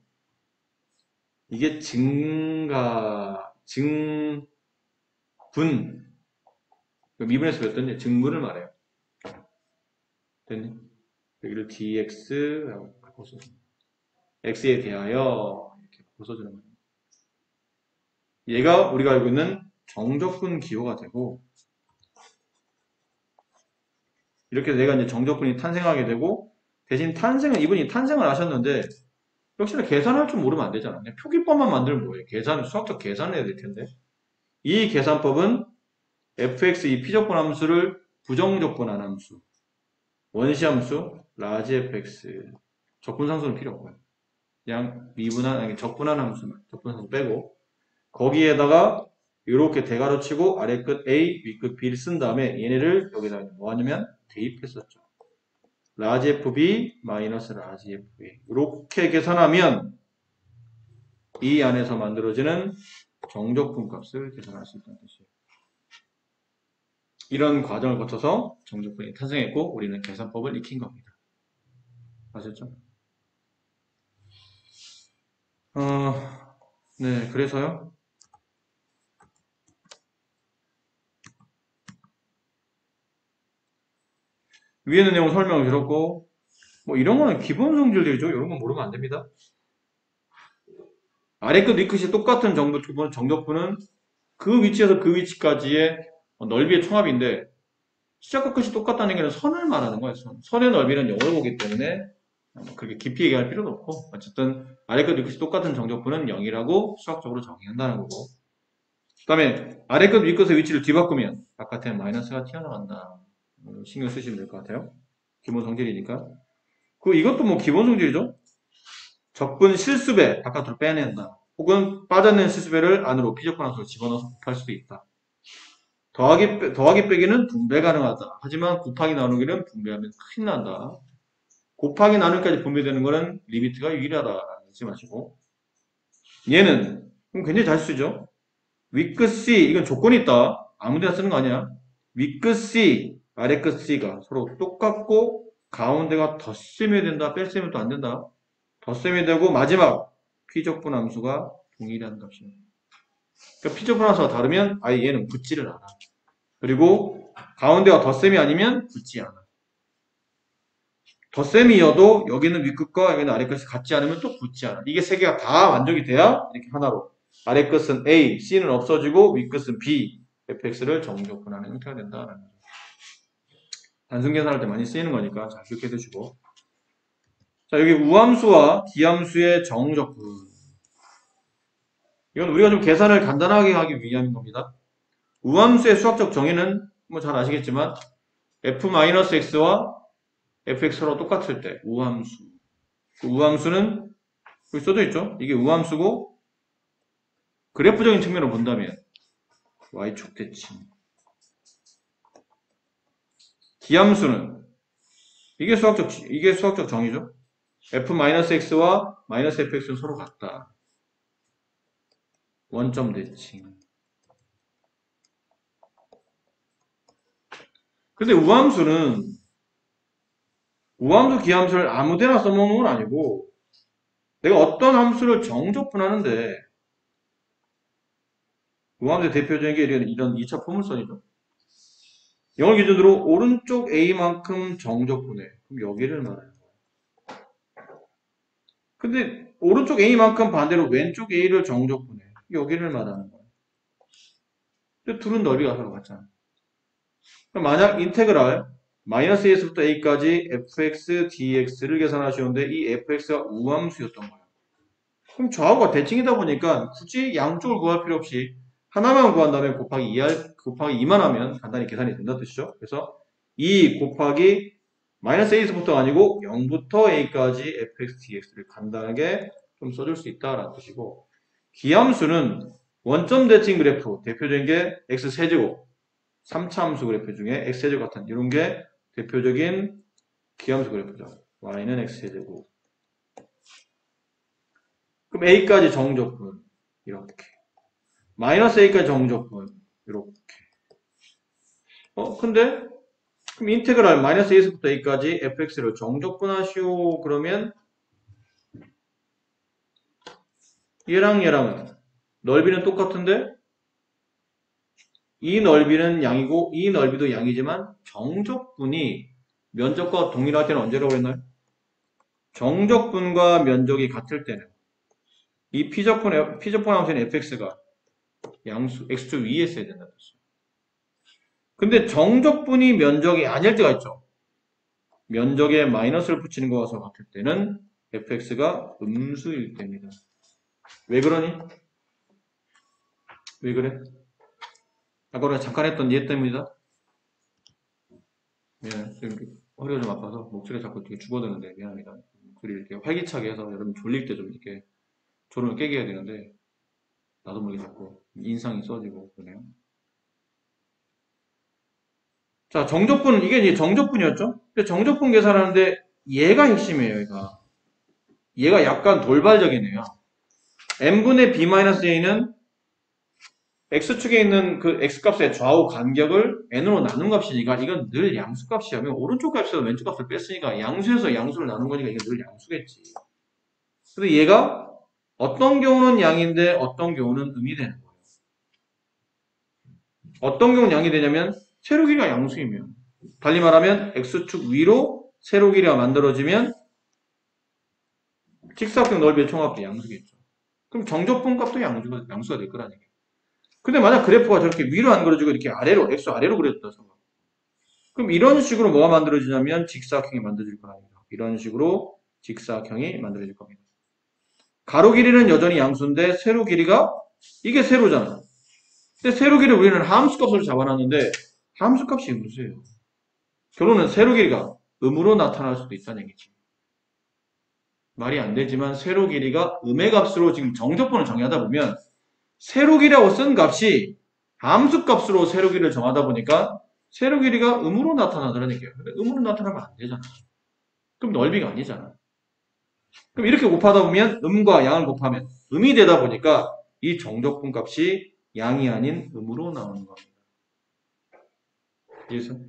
이게 미분에서 배웠던 증분을 말해요. 됐니? 여기를 dx라고 바꿔서 x에 대하여 이렇게 바꿔서주는 거예요. 얘가 우리가 알고 있는 정적분 기호가 되고 이렇게 내가 이제 정적분이 탄생하게 되고 대신 이분이 탄생을 하셨는데 역시나 계산할 줄 모르면 안 되잖아. 그냥 표기법만 만들면 뭐예요? 수학적 계산을 해야 될 텐데 이 계산법은 fx 이 피적분 함수를 부정적분한 함수 원시함수 라지 fx 적분상수는 필요 없고요. 그냥 적분한 함수만 적분상수 빼고 거기에다가 이렇게 대괄호 치고 아래 끝 A, 위 끝 B를 쓴 다음에 얘네를 여기다 뭐 하냐면 대입했었죠. 라지 FB 마이너스 라지 FA 이렇게 계산하면 이 안에서 만들어지는 정적분 값을 계산할 수 있다는 뜻이에요. 이런 과정을 거쳐서 정적분이 탄생했고 우리는 계산법을 익힌 겁니다. 아셨죠? 네, 그래서요. 위에는 내용 설명을 들었고, 뭐 이런 거는 기본 성질들이죠. 이런 건 모르면 안 됩니다. 아래 끝, 위 끝이 똑같은 정적분은 그 위치에서 그 위치까지의 넓이의 총합인데, 시작과 끝이 똑같다는 얘기는 선을 말하는 거예요. 선의 넓이는 0을 보기 때문에 그렇게 깊이 얘기할 필요도 없고, 어쨌든 아래 끝, 위 끝이 똑같은 정적분은 0이라고 수학적으로 정의한다는 거고. 그 다음에 아래 끝, 위 끝의 위치를 뒤바꾸면 바깥에 마이너스가 튀어나간다. 신경 쓰시면 될 것 같아요. 기본 성질이니까. 이것도 뭐 기본 성질이죠. 적분 실수배 바깥으로 빼낸다. 혹은 빠져낸 실수배를 안으로 피적분함수로 집어넣어서 곱할 수도 있다. 더하기 빼기는 분배 가능하다. 하지만 곱하기 나누기는 분배하면 큰일 난다. 곱하기 나누기까지 분배되는 거는 리미트가 유일하다. 잊지 마시고. 얘는 그럼 굉장히 잘 쓰죠. 윗끝 C 이건 조건이 있다. 아무데나 쓰는 거 아니야. 윗끝 C, 아래끝 C가 서로 똑같고 가운데가 덧셈이 된다. 뺄셈이 또 안 된다. 덧셈이 되고 마지막 피적분 함수가 동일한 값입니다. 그러니까 피적분 함수가 다르면 아예 얘는 붙지를 않아. 그리고 가운데가 덧셈이 아니면 붙지 않아. 덧셈이어도 여기는 윗끝과 여기는 아래끝이 같지 않으면 또 붙지 않아. 이게 세 개가 다 만족이 돼야 이렇게 하나로 아래끝은 A, C는 없어지고 윗끝은 B, fx를 정적분하는 형태가 된다는 거죠. 단순 계산할 때 많이 쓰이는 거니까 잘 기억해 두시고. 자, 여기 우함수와 기함수의 정적분. 이건 우리가 좀 계산을 간단하게 하기 위함인 겁니다. 우함수의 수학적 정의는 뭐 잘 아시겠지만 f-x와 fx로 똑같을 때 우함수. 그 우함수는 여기 써져 있죠. 이게 우함수고 그래프적인 측면으로 본다면 y축 대칭. 기함수는 이게 수학적 정의죠. f-x와 -fx는 서로 같다. 원점 대칭. 근데 우함수, 기함수를 아무데나 써먹는 건 아니고 내가 어떤 함수를 정적분하는데 우함수의 대표적인 게 이런 2차 포물선이죠. 영을 기준으로 오른쪽 A만큼 정적분해. 그럼 여기를 말해요. 근데 오른쪽 A만큼 반대로 왼쪽 A를 정적분해. 여기를 말하는 거예요. 근데 둘은 넓이가 서로 같잖아. 그럼 만약 인테그랄 -a에서부터 a까지 fx, dx를 계산하시는데 이 fx가 우함수였던 거예요. 그럼 좌우가 대칭이다 보니까 굳이 양쪽을 구할 필요 없이 하나만 구한 다음에 곱하기 2만 하면 간단히 계산이 된다는 뜻이죠. 그래서 2 곱하기 -a에서부터 아니고 0부터 a까지 fx, dx를 간단하게 좀 써줄 수 있다라는 뜻이고, 기함수는 원점 대칭 그래프 대표적인 게 x세제곱 3차 함수 그래프 중에 x제곱 같은 이런 게 대표적인 기함수 그래프죠. y는 x제곱. 그럼 a까지 정적분 이렇게. -a까지 정적분 이렇게. 근데 그럼 인테그랄 -a에서부터 a까지 fx를 정적분하시오. 그러면 얘랑은 넓이는 똑같은데 이 넓이는 양이고 이 넓이도 양이지만 정적분이 면적과 동일할 때는 언제라고 했나요? 정적분과 면적이 같을 때는 이 피적분 함수인 fx가 양수 x축 위에 있어야 된다는 뜻이에요. 근데 정적분이 면적이 아닐 때가 있죠. 면적에 마이너스를 붙이는 것과 같을 때는 fx가 음수일 때입니다. 왜 그러니? 왜 그래? 아까 우리가 잠깐 했던 얘 때문이다. 예, 허리가 좀 아파서 목소리가 자꾸 되게 죽어드는데 미안합니다. 목소리 이렇게 활기차게 해서 여러분 졸릴 때 좀 이렇게 졸음을 깨게 해야 되는데 나도 모르게 자꾸 인상이 써지고 그러네요. 자, 정적분 이게 이제 정적분이었죠? 근데 정적분 계산하는데 얘가 핵심이에요. 얘가 약간 돌발적이네요. n분의 b-a는 x축에 있는 그 x값의 좌우 간격을 n으로 나눈 값이니까 이건 늘 양수값이야. 오른쪽 값에서 왼쪽 값을 뺐으니까 양수에서 양수를 나눈 거니까 이건 늘 양수겠지. 근데 얘가 어떤 경우는 양인데 어떤 경우는 음이 되는 거예요. 어떤 경우는 양이 되냐면 세로 길이가 양수이면, 달리 말하면 x축 위로 세로 길이가 만들어지면 직사각형 넓이의 총합도 양수겠죠. 그럼 정적분 값도 양수가 될 거라는 얘기예요. 근데 만약 그래프가 저렇게 위로 안 그려지고 이렇게 아래로, x 아래로 그려졌다 생각. 그럼 이런 식으로 뭐가 만들어지냐면 직사각형이 만들어질 거랍니다. 이런 식으로 직사각형이 만들어질 겁니다. 가로 길이는 여전히 양수인데 세로 길이가 이게 세로잖아. 근데 세로 길이를 우리는 함수 값으로 잡아놨는데 함수 값이 음수예요. 결론은 세로 길이가 음으로 나타날 수도 있다는 얘기지. 말이 안 되지만 세로 길이가 음의 값으로 지금 정적분을 정의하다 보면 세로 길이라고 쓴 값이 함수 값으로 세로 길이를 정하다 보니까 세로 길이가 음으로 나타나더라는 얘기예요. 근데 음으로 나타나면 안 되잖아. 그럼 넓이가 아니잖아. 그럼 이렇게 곱하다 보면 음과 양을 곱하면 음이 되다 보니까 이 정적분 값이 양이 아닌 음으로 나오는 겁니다. 이해했어?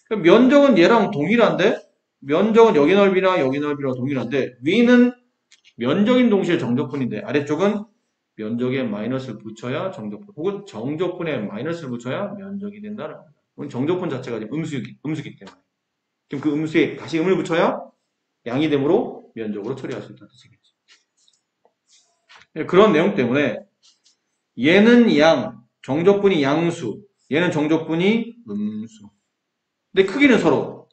그럼 면적은 얘랑 동일한데 면적은 여기 넓이랑 여기 넓이랑 동일한데 위는 면적인 동시에 정적분인데 아래쪽은 면적에 마이너스를 붙여야 정적분 혹은 정적분에 마이너스를 붙여야 면적이 된다는 겁니다. 정적분 자체가 음수기 때문에 그럼 그 음수에 다시 음을 붙여야 양이 되므로 면적으로 처리할 수 있다는 뜻이겠죠. 그런 내용 때문에 얘는 양, 정적분이 양수, 얘는 정적분이 음수. 근데 크기는 서로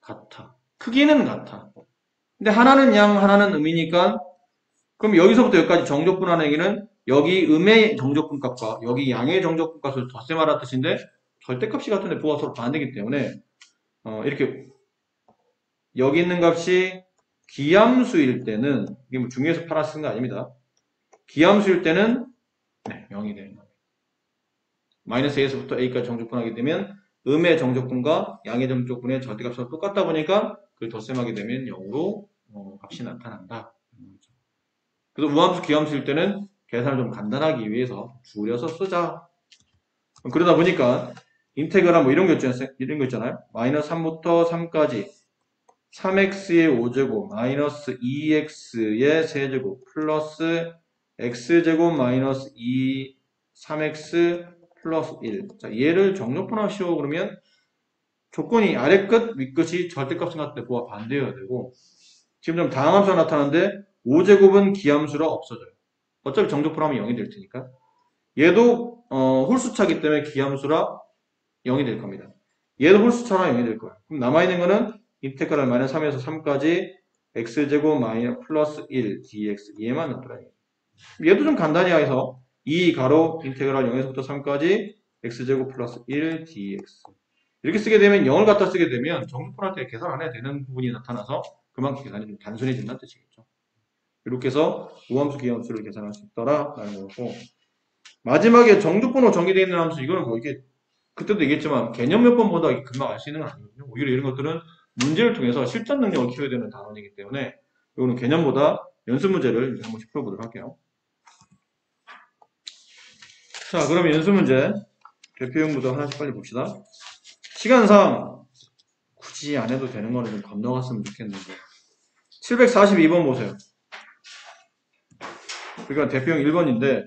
같아. 크기는 같아. 근데 하나는 양, 하나는 음이니까 그럼 여기서부터 여기까지 정적분하는 얘기는 여기 음의 정적분 값과 여기 양의 정적분 값을 덧셈하라는 뜻인데 절대값이 같은데 부호가 서로 반대이기 때문에 이렇게 여기 있는 값이 기함수일 때는 이게 뭐 중에서 팔아 쓴 거 아닙니다. 기함수일 때는 0이 되는 거예요. 마이너스 a에서부터 a까지 정적분하게 되면 음의 정적분과 양의 정적분의 절대값이 똑같다 보니까 그걸 덧셈하게 되면 0으로 값이 나타난다. 그래서 우함수, 기함수일 때는 계산을 좀 간단하기 위해서 줄여서 쓰자. 그러다 보니까 인테그랄 뭐 이런 거 있잖아요. 마이너스 3부터 3까지 3x의 5제곱 마이너스 2x의 세제곱 플러스 x제곱 마이너스 3x 플러스 1. 자, 얘를 정적분하시오 그러면 조건이 아래 끝, 위 끝이 절대값을 갖을 때 뭐가 반대여야 되고 지금 좀 다항 함수가 나타나는데 5제곱은 기함수라 없어져요. 어차피 정적분하면 0이 될 테니까. 얘도 홀수차기 때문에 기함수라 0이 될 겁니다. 얘도 홀수차라 0이 될 거예요. 그럼 남아있는 거는 인테그랄 마이너스 3에서 3까지 x제곱 마이너스 플러스 1 dx 얘만 남더라. 얘도 좀 간단히 해서 2 가로 인테그랄 0에서부터 3까지 x제곱 플러스 1 dx 이렇게 쓰게 되면 0을 갖다 쓰게 되면 정적분할 때 계산 안 해야 되는 부분이 나타나서 그만큼 계산이 좀 단순해진다는 뜻이겠죠. 이렇게 해서 우함수, 기함수를 계산할 수 있더라라는 거고 마지막에 정적분으로 정의되어 있는 함수 이거는 뭐 이게 그때도 얘기했지만 개념 몇 번 보다 금방 알 수 있는 건 아니거든요. 오히려 이런 것들은 문제를 통해서 실전 능력을 키워야 되는 단원이기 때문에 이거는 개념보다 연습 문제를 한 번씩 풀어보도록 할게요. 자, 그러면 연습 문제 대표형부터 하나씩 빨리 봅시다. 시간상 굳이 안 해도 되는 거는 좀 건너갔으면 좋겠는데 742번 보세요. 그러니까 대표형 1번인데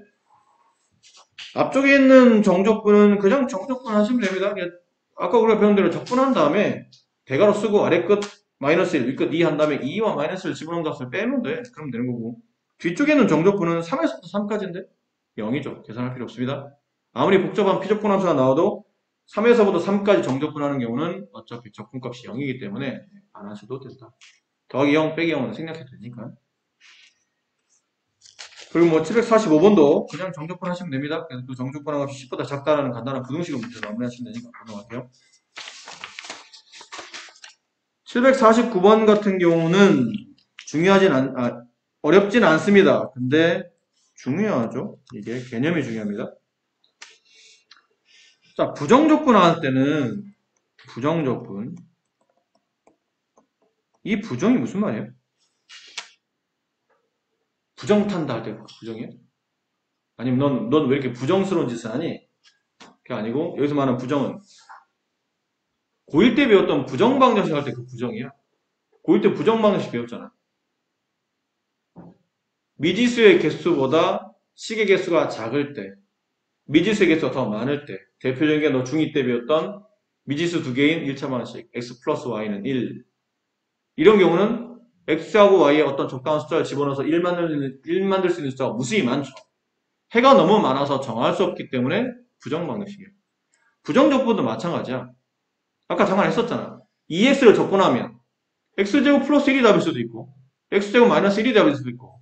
앞쪽에 있는 정적분은 그냥 정적분 하시면 됩니다. 아까 우리가 배운 대로 적분한 다음에 대괄호 쓰고 아래 끝 마이너스 1, 위 끝 2 한 다음에 2와 마이너스를 집어넣은 값을 빼면 돼. 그러면 되는 거고 뒤쪽에 있는 정적분은 3에서부터 3까지인데 0이죠. 계산할 필요 없습니다. 아무리 복잡한 피적분 함수가 나와도 3에서부터 3까지 정적분하는 경우는 어차피 적분값이 0이기 때문에 안 하셔도 된다. 더하기 0, 빼기 0은 생략해도 되니까. 그리고 뭐 745번도 그냥 정적분 하시면 됩니다. 그 정적분한 값이 10보다 작다라는 간단한 부등식을 문제로 마무리하시면 되니까 넘어갈게요. 749번 같은 경우는 어렵진 않습니다. 근데 중요하죠. 이게 개념이 중요합니다. 자, 부정적분 할 때는 부정적분 이 부정이 무슨 말이에요? 부정탄다 할 때 부정이에요? 아니면 넌 왜 이렇게 부정스러운 짓을 하니? 그게 아니고 여기서 말하는 부정은 고1 때 배웠던 부정방정식 할 때 그 부정이야. 고1 때 부정방정식 배웠잖아. 미지수의 개수보다 식의 개수가 작을 때, 미지수의 개수가 더 많을 때, 대표적인 게 너 중2 때 배웠던 미지수 두 개인 1차 방식, x 플러스 y는 1. 이런 경우는 x하고 y에 어떤 적당한 숫자를 집어넣어서 1 만들 수 있는 숫자가 무수히 많죠. 해가 너무 많아서 정할 수 없기 때문에 부정방정식이에요. 부정적분도 마찬가지야. 아까 잠깐 했었잖아. 2x를 적분하면 x제곱 플러스 1이 답일 수도 있고 x제곱 마이너스 1이 답일 수도 있고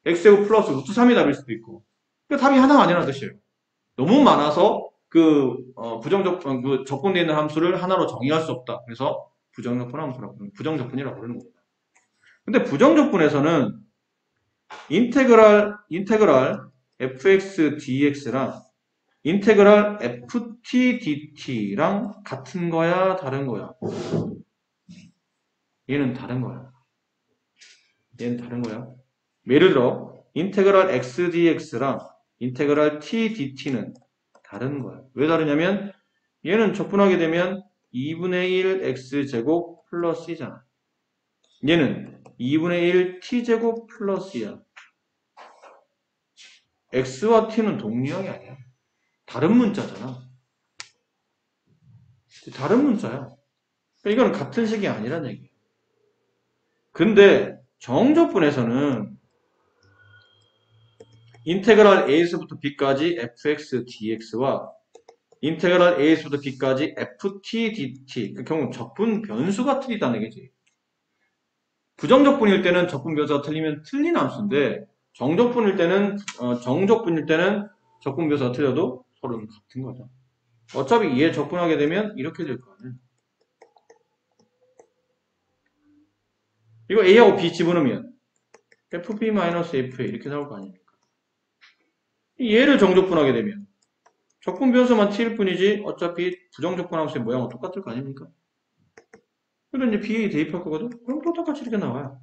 x제곱 플러스 루트 3이 답일 수도 있고 그 답이 하나가 아니라는 뜻이에요. 너무 많아서 그 적분되어 있는 함수를 하나로 정의할 수 없다. 그래서 부정적분 함수라고 부정적분이라고 부르는 겁니다. 근데 부정적분에서는 인테그랄 fx dx랑 인테그랄 ft dt랑 같은 거야, 다른 거야? 얘는 다른 거야. 얘는 다른 거야. 예를 들어 인테그랄 x dx랑 인테그랄 t dt는 다른 거야. 왜 다르냐면 얘는 적분하게 되면 2분의 1 x제곱 플러스 2잖아. 얘는 2분의 1 t제곱 플러스 2야. x와 t는 동류형이 아니야. 다른 문자잖아. 다른 문자야. 그러니까 이거는 같은 식이 아니란 얘기야. 근데 정적분에서는 인테그랄 a에서부터 b까지 fx dx와 인테그랄 a에서부터 b까지 ft dt 그 경우 적분 변수가 틀리다는 얘기지. 부정적분일 때는 적분 변수가 틀리면 틀린 함수인데 정적분일 때는 적분 변수가 틀려도 서로는 같은 거죠. 어차피 얘 적분하게 되면 이렇게 될 거 아니야. 이거 a하고 b 집어넣으면 fb-fa 이렇게 나올 거 아닙니까? 얘를 정적분하게 되면 적분 변수만 t일 뿐이지 어차피 부정적분 함수의 모양은 똑같을 거 아닙니까? 그런데 이제 BA 대입할 거거든? 그럼 또 똑같이 이렇게 나와요.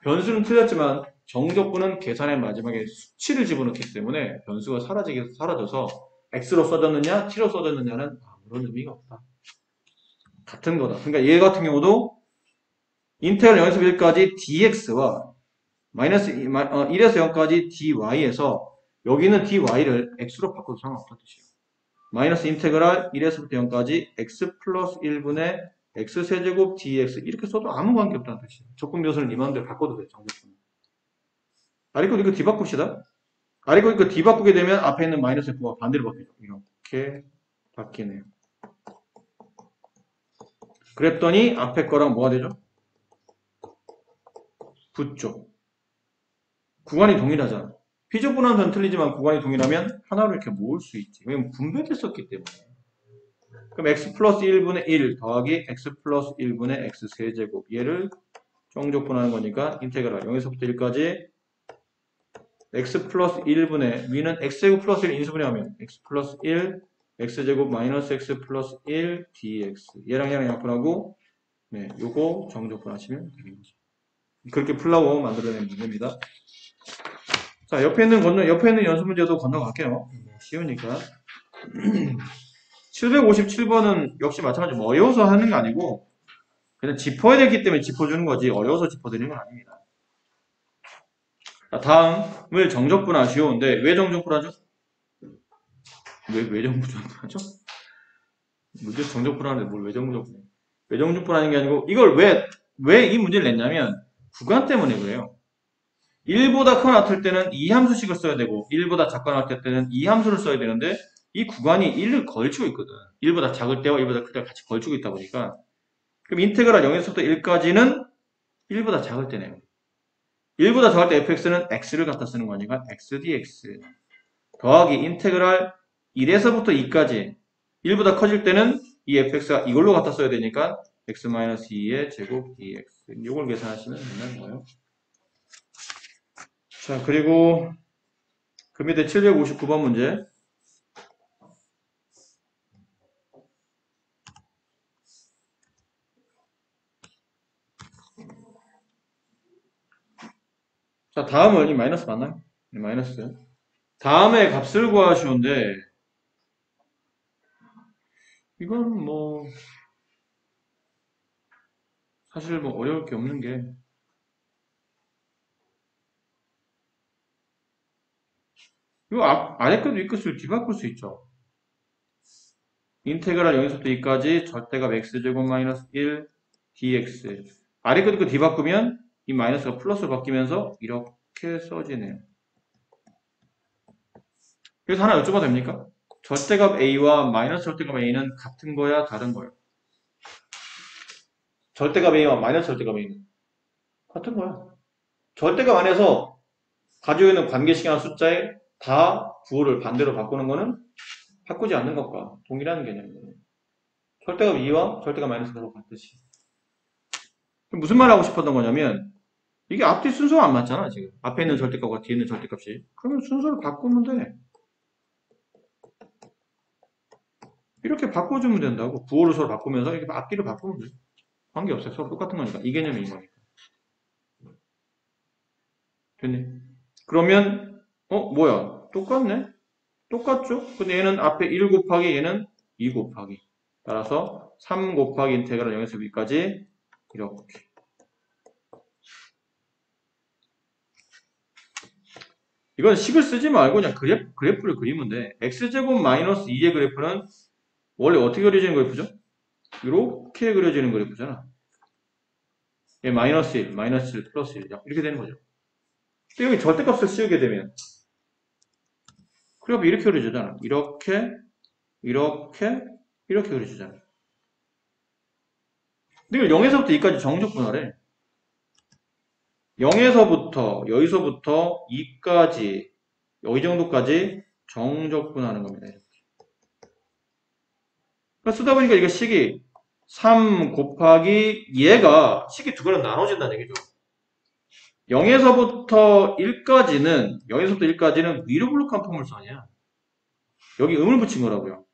변수는 틀렸지만 정적분은 계산의 마지막에 수치를 집어넣기 때문에 변수가 사라져서 x로 써졌느냐 t로 써졌느냐는 아무런 의미가 없다. 같은 거다. 그러니까 얘 같은 경우도 인테그랄 0에서 1까지 dx와 마이너스 1에서 0까지 dy에서 여기는 dy를 x로 바꿔도 상관없다는 뜻이에요. 마이너스 인테그랄 1에서부터 0까지 x 플러스 1분의 x 세제곱 dx 이렇게 써도 아무 관계없다는 뜻이에요. 적분 변수는 이 마음대로 바꿔도 돼요. 정적분. 아래거 이거 뒤바꿉시다. 아래거 이거 뒤바꾸게 되면 앞에 있는 마이너스 F가 반대로 바뀌죠. 이렇게 바뀌네요. 그랬더니 앞에 거랑 뭐가 되죠? 붙죠. 구간이 동일하잖아. 피적분함수는 틀리지만 구간이 동일하면 하나로 이렇게 모을 수 있지. 왜냐면 분배됐었기 때문에. 그럼 x 플러스 1분의 1 더하기 x 플러스 1분의 x 세제곱 얘를 정적분하는 거니까 인테그랄 0에서부터 1까지 x 플러스 1분의 위는 x제곱 플러스 1 인수분해하면 x 플러스 1 x제곱 마이너스 x 플러스 1 dx 얘랑 얘랑 양분하고 네, 요거 정적분하시면 되는 거죠. 그렇게 풀라고 만들어낸 문제입니다. 자, 옆에 있는 연습 문제도 건너갈게요. 쉬우니까. 757번은 역시 마찬가지로 어려워서 하는 게 아니고 그냥 짚어야 되기 때문에 짚어주는 거지 어려워서 짚어드리는 건 아닙니다. 자, 다음을 정적분하 쉬운데 왜 정적분하죠? 왜 정적분하죠? 문제 정적분하는데 뭘 왜 정적분해? 왜 정적분하는 게 아니고 이걸 왜 이 문제를 냈냐면 구간 때문에 그래요. 1보다 크거나 같을 때는 이 함수식을 써야 되고 1보다 작거나 같을 때는 이 함수를 써야 되는데 이 구간이 1을 걸치고 있거든. 1보다 작을 때와 1보다 클 때가 같이 걸치고 있다 보니까 그럼 인테그랄 0에서부터 1까지는 1보다 작을 때네요. 1보다 작을 때 fx는 x를 갖다 쓰는 거니까 x dx 더하기 인테그랄 1에서부터 2까지 1보다 커질 때는 이 fx가 이걸로 갖다 써야 되니까 x-2의 제곱 dx 이걸 계산하시면 된다는 거예요. 자, 그리고 그 밑에 759번 문제. 자, 다음은 이 마이너스 맞나요? 네, 마이너스. 다음에 값을 구하시는데 이건 뭐 사실 뭐 어려울 게 없는 게 이거 아래 것도 위 것을 뒤바꿀 수 있죠. 인테그랄 0에서부터 2까지 절대값 x제곱 마이너스 1 dx. 아래 것도 뒤바꾸면 이 마이너스가 플러스로 바뀌면서 이렇게 써지네요. 그래서 하나 여쭤봐도 됩니까? 절대값 a와 마이너스 절대값 a는 같은 거야, 다른 거야? 절대값 a와 마이너스 절대값 a는 같은 거야. 절대값 안에서 가지고 있는 관계식이나 숫자에 다 부호를 반대로 바꾸는 거는 바꾸지 않는 것과 동일한 개념이에요. 절대값 2와 절대값 마이너스 서로 같듯이. 무슨 말 하고 싶었던 거냐면 이게 앞뒤 순서가 안 맞잖아 지금. 앞에 있는 절대값과 뒤에 있는 절대값이. 그러면 순서를 바꾸면 돼. 이렇게 바꿔주면 된다고. 부호를 서로 바꾸면서 이렇게 앞뒤를 바꾸면 돼. 관계없어요. 서로 똑같은 거니까. 이 개념이 이거니까. 됐니? 그러면 뭐야? 똑같네? 똑같죠? 근데 얘는 앞에 1 곱하기 얘는 2 곱하기. 따라서 3 곱하기 인테그랄 0에서 b까지 이렇게. 이건 식을 쓰지 말고 그냥 그래프를 그리면 돼. x제곱 마이너스 2의 그래프는 원래 어떻게 그려지는 그래프죠? 이렇게 그려지는 그래프잖아. 얘 마이너스 1, 마이너스 1, 플러스 1 이렇게 되는 거죠. 근데 여기 절대값을 씌우게 되면 그래프 이렇게 그려지잖아. 이렇게, 이렇게, 이렇게 그려지잖아. 근데 이걸 0에서부터 2까지 정적 분할해. 0에서부터 여기서부터 2까지 여기 정도까지 정적 분하는 겁니다. 이렇게. 그러니까 쓰다 보니까 이게 식이 3 곱하기 얘가 식이 두 개로 나눠진다는 얘기죠. 0에서부터 1까지는 위로 블록한 포물선이야. 여기 음을 붙인 거라고요.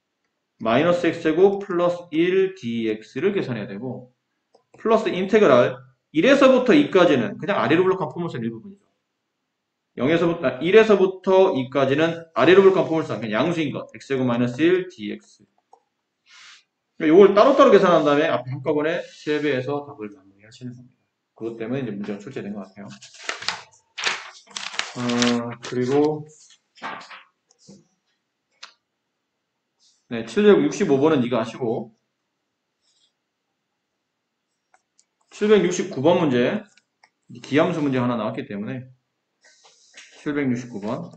마이너스 x제곱 플러스 1 dx를 계산해야 되고 플러스 인테그랄 1에서부터 2까지는 그냥 아래로 블록한 포물선 일부분이죠. 1에서부터 2까지는 아래로 블록한 포물선 그냥 양수인 것 x제곱 마이너스 1 dx. 이걸 따로따로 계산한 다음에 앞에 한꺼번에 3배에서 답을 마무리하시는 겁니다. 그것 때문에 이제 문제가 출제된 것 같아요. 그리고 네, 765번은 이거 하시고 769번 문제 기함수 문제 하나 나왔기 때문에 769번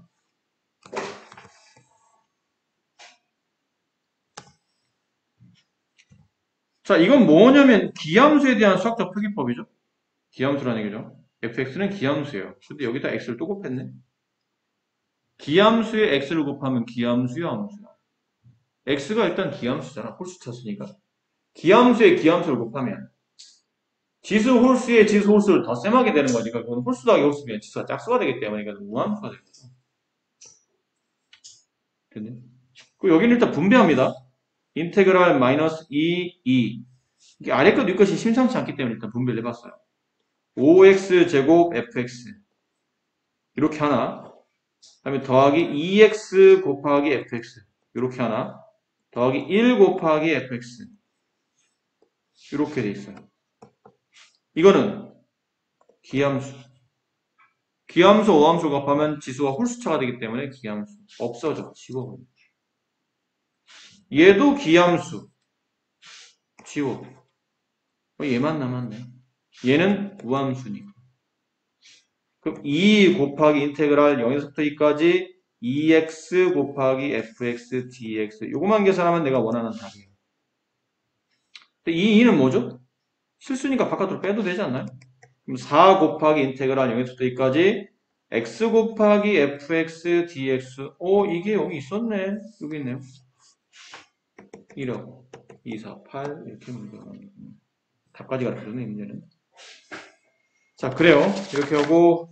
자 이건 뭐냐면 기함수에 대한 수학적 표기법이죠. 기함수라는 얘기죠. fx는 기함수예요. 근데 여기다 x를 또 곱했네. 기함수에 x를 곱하면 기함수야 함수야. x가 일단 기함수잖아. 홀수 쳤으니까. 기함수에 기함수를 곱하면 지수 홀수에 지수 홀수를 더 셈하게 되는 거니까 그건 홀수 더하기 홀수면 지수가 짝수가 되기 때문에 이건 무함수가 되겠죠. 됐네. 그리고 여기는 일단 분배합니다. 인테그랄 마이너스 2, 2. 이게 아래 것, 위 것이 심상치 않기 때문에 일단 분배를 해봤어요. 5x 제곱 fx. 이렇게 하나. 그 다음에 더하기 2x 곱하기 fx. 이렇게 하나. 더하기 1 곱하기 fx. 이렇게 돼 있어요. 이거는 기함수. 기함수, 오함수 곱하면 지수가 홀수차가 되기 때문에 기함수. 없어져. 지워. 얘도 기함수. 지워. 얘만 남았네. 얘는 우함수니까. 그럼 2 곱하기 인테그랄 0에서부터 2까지 2x 곱하기 fx dx. 요거만 계산하면 내가 원하는 답이에요. 근데 이 2는 뭐죠? 실수니까 바깥으로 빼도 되지 않나요? 그럼 4 곱하기 인테그랄 0에서부터 2까지 x 곱하기 fx dx. 이게 여기 있었네. 여기 있네요. 1억 2, 4, 8 이렇게 문제가 나옵니다. 답까지 가르쳐주네 이 문제는. 자 그래요. 이렇게 하고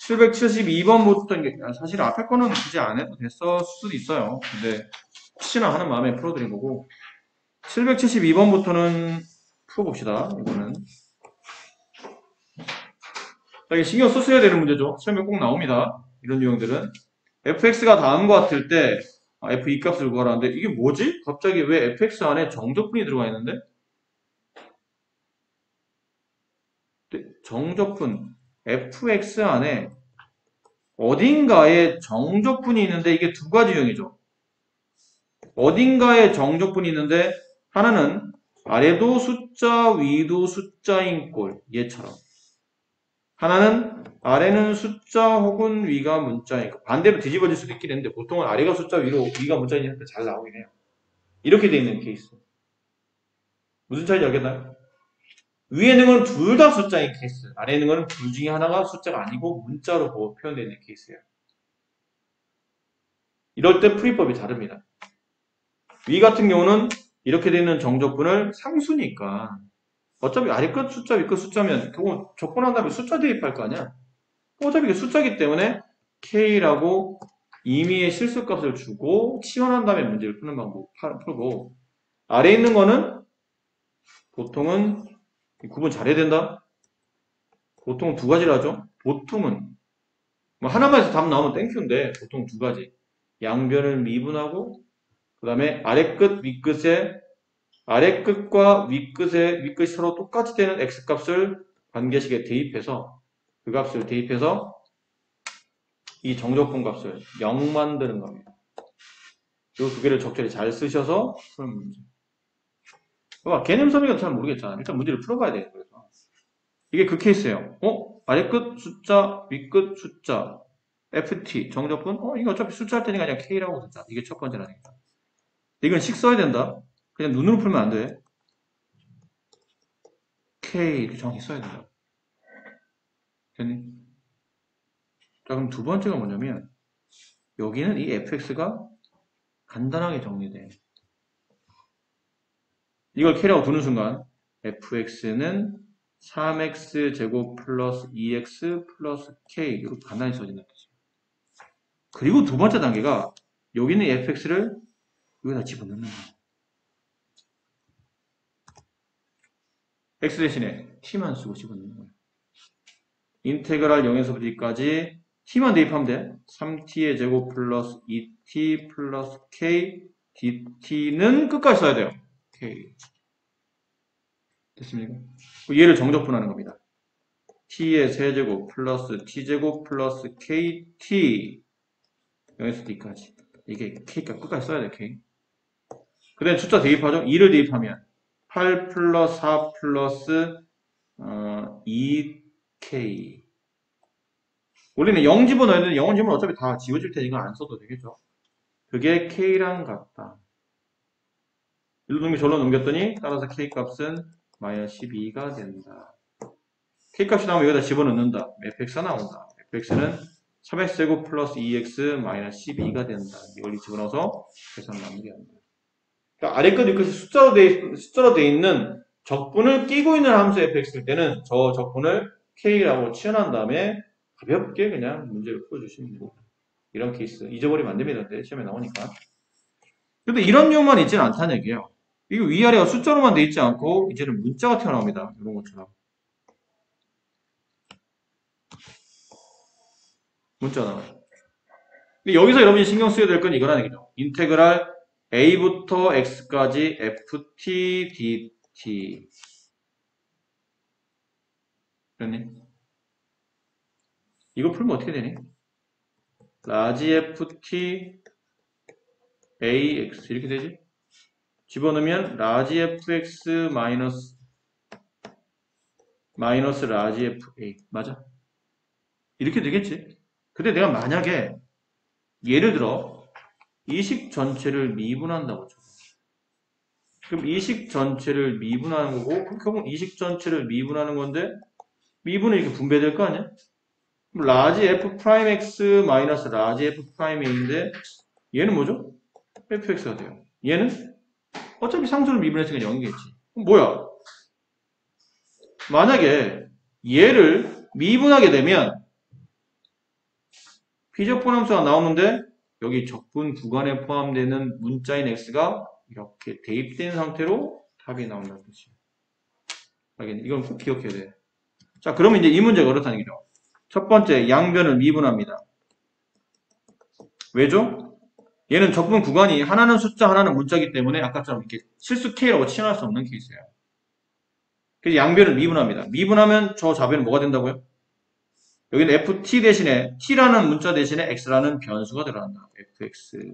772번부터 사실 앞에 거는 굳이 안 해도 됐을 수도 있어요. 근데 혹시나 하는 마음에 풀어드린 거고 772번부터는 풀어봅시다. 이거는 이게 신경 썼어야 되는 문제죠. 설명 꼭 나옵니다. 이런 유형들은 fx가 다음과 같을 때 f2 값을 구하라는데 이게 뭐지? 갑자기 왜 fx 안에 정적분이 들어가 있는데? 정적분 fx 안에 어딘가에 정적분이 있는데 이게 두 가지 유형이죠. 어딘가에 정적분이 있는데 하나는 아래도 숫자, 위도 숫자인 꼴, 얘처럼. 하나는 아래는 숫자 혹은 위가 문자인 꼴. 반대로 뒤집어질 수도 있긴 했는데 보통은 아래가 숫자, 위가 문자인 게 잘 나오긴 해요. 이렇게 돼 있는 케이스. 무슨 차이인지 알겠나요? 위에 있는 건 둘 다 숫자인 케이스. 아래에 있는 건 둘 중에 하나가 숫자가 아니고 문자로 표현되어 있는 케이스예요. 이럴 때 풀이법이 다릅니다. 위 같은 경우는 이렇게 되는 정적분을 상수니까 어차피 아래 끝 숫자, 위 끝 숫자면 그거 적분한 다음에 숫자 대입할 거 아니야? 어차피 이게 숫자기 때문에 K라고 임의의 실수값을 주고 치환한 다음에 문제를 푸는 방법 풀고 아래에 있는 거는 보통은 구분 잘해야 된다. 보통 두 가지를 하죠. 보통은 뭐 하나만 해서 답 나오면 땡큐인데 보통 두 가지. 양변을 미분하고 그 다음에 아래끝 윗끝에 아래끝과 윗끝이 서로 똑같이 되는 x값을 관계식에 대입해서 그 값을 대입해서 이 정적분 값을 0 만드는 겁니다. 이 두 개를 적절히 잘 쓰셔서 푸는 문제. 개념 설명도 잘 모르겠잖아. 일단 문제를 풀어봐야 돼요. 그래서 이게 그 케이스예요. 아래끝 숫자, 윗끝 숫자, ft 정적분. 이거 어차피 숫자일 테니까 그냥 k라고 쓰자. 이게 첫 번째라니까. 이건 식 써야 된다. 그냥 눈으로 풀면 안 돼. k 이렇게 정확히 써야 된다. 됐니? 자, 그럼 두 번째가 뭐냐면 여기는 이 fx가 간단하게 정리돼. 이걸 k라고 두는 순간 fx는 3x 제곱 플러스 2x 플러스 k 이렇게 간단히 써진다는 뜻이에요. 그리고 두 번째 단계가 여기는 fx를 여기다 집어넣는 거예요. x 대신에 t만 쓰고 집어넣는 거예요. 인테그랄 0에서 b까지 t만 대입하면 돼. 3t의 제곱 플러스 2t 플러스 k dt는 끝까지 써야 돼요. k. 됐습니까? 얘를 정적분하는 겁니다. t의 세제곱 플러스 t제곱 플러스 kt 0에서 d까지. 이게 k가 끝까지 써야 돼, k. 그 다음에 숫자 대입하죠? 2를 대입하면 8 플러스 4 플러스 2k. 원래는 0 집어넣어야 되는데 0은 집어넣으면 어차피 다 지워질 테니까 안 써도 되겠죠. 그게 k랑 같다. 일로 넘기 절로 넘겼더니 따라서 k 값은 마이너스 12가 된다. k 값이 나오면 여기다 집어넣는다. fx가 나온다. fx는 3x제곱 플러스 2x 마이너스 12가 된다. 이걸 집어넣어서 계산을 마무리한다. 그러니까 아래 끝, 위끝이 숫자로 되어 있는 적분을 끼고 있는 함수 fx일 때는 저 적분을 k라고 치환한 다음에 가볍게 그냥 문제를 풀어주시면 됩니다. 이런 케이스. 잊어버리면 안 됩니다. 시험에 나오니까. 근데 이런 경우만 있지는 않다는 얘기예요. 이거 위아래가 숫자로만 돼 있지 않고 이제는 문자가 튀어나옵니다. 이런 것처럼. 문자가 나와요. 근데 여기서 여러분이 신경 써야 될 건 이거라는 얘기죠. 인테그랄 a부터 x까지 ft dt. 그랬니? 이거 풀면 어떻게 되니? 라지 ft ax 이렇게 되지? 집어넣으면 라지 fx 마이너스 라지 fa 맞아? 이렇게 되겠지? 근데 내가 만약에 예를 들어 이 식 전체를 미분한다고 쳐. 그럼 이 식 전체를 미분하는 거고 그럼 결국 이 식 전체를 미분하는 건데 미분은 이렇게 분배될 거 아니야? 그럼 라지 f 프라임 x 마이너스 라지 f 프라임 a인데 얘는 뭐죠? fx가 돼요. 얘는 어차피 상수를 미분했으니까 0이겠지. 그럼 뭐야? 만약에 얘를 미분하게 되면 피적분 함수가 나오는데 여기 적분 구간에 포함되는 문자인 x가 이렇게 대입된 상태로 답이 나온다는 뜻이에요. 알겠니? 이건 꼭 기억해야 돼. 자, 그러면 이제 이 문제가 그렇다는 얘기죠. 첫 번째, 양변을 미분합니다. 왜죠? 얘는 적분 구간이 하나는 숫자, 하나는 문자이기 때문에 아까처럼 이렇게 실수 k라고 치환할 수 없는 케이스예요. 그래서 양변을 미분합니다. 미분하면 저 좌변은 뭐가 된다고요? 여기는 ft 대신에 t라는 문자 대신에 x라는 변수가 들어간다. fx.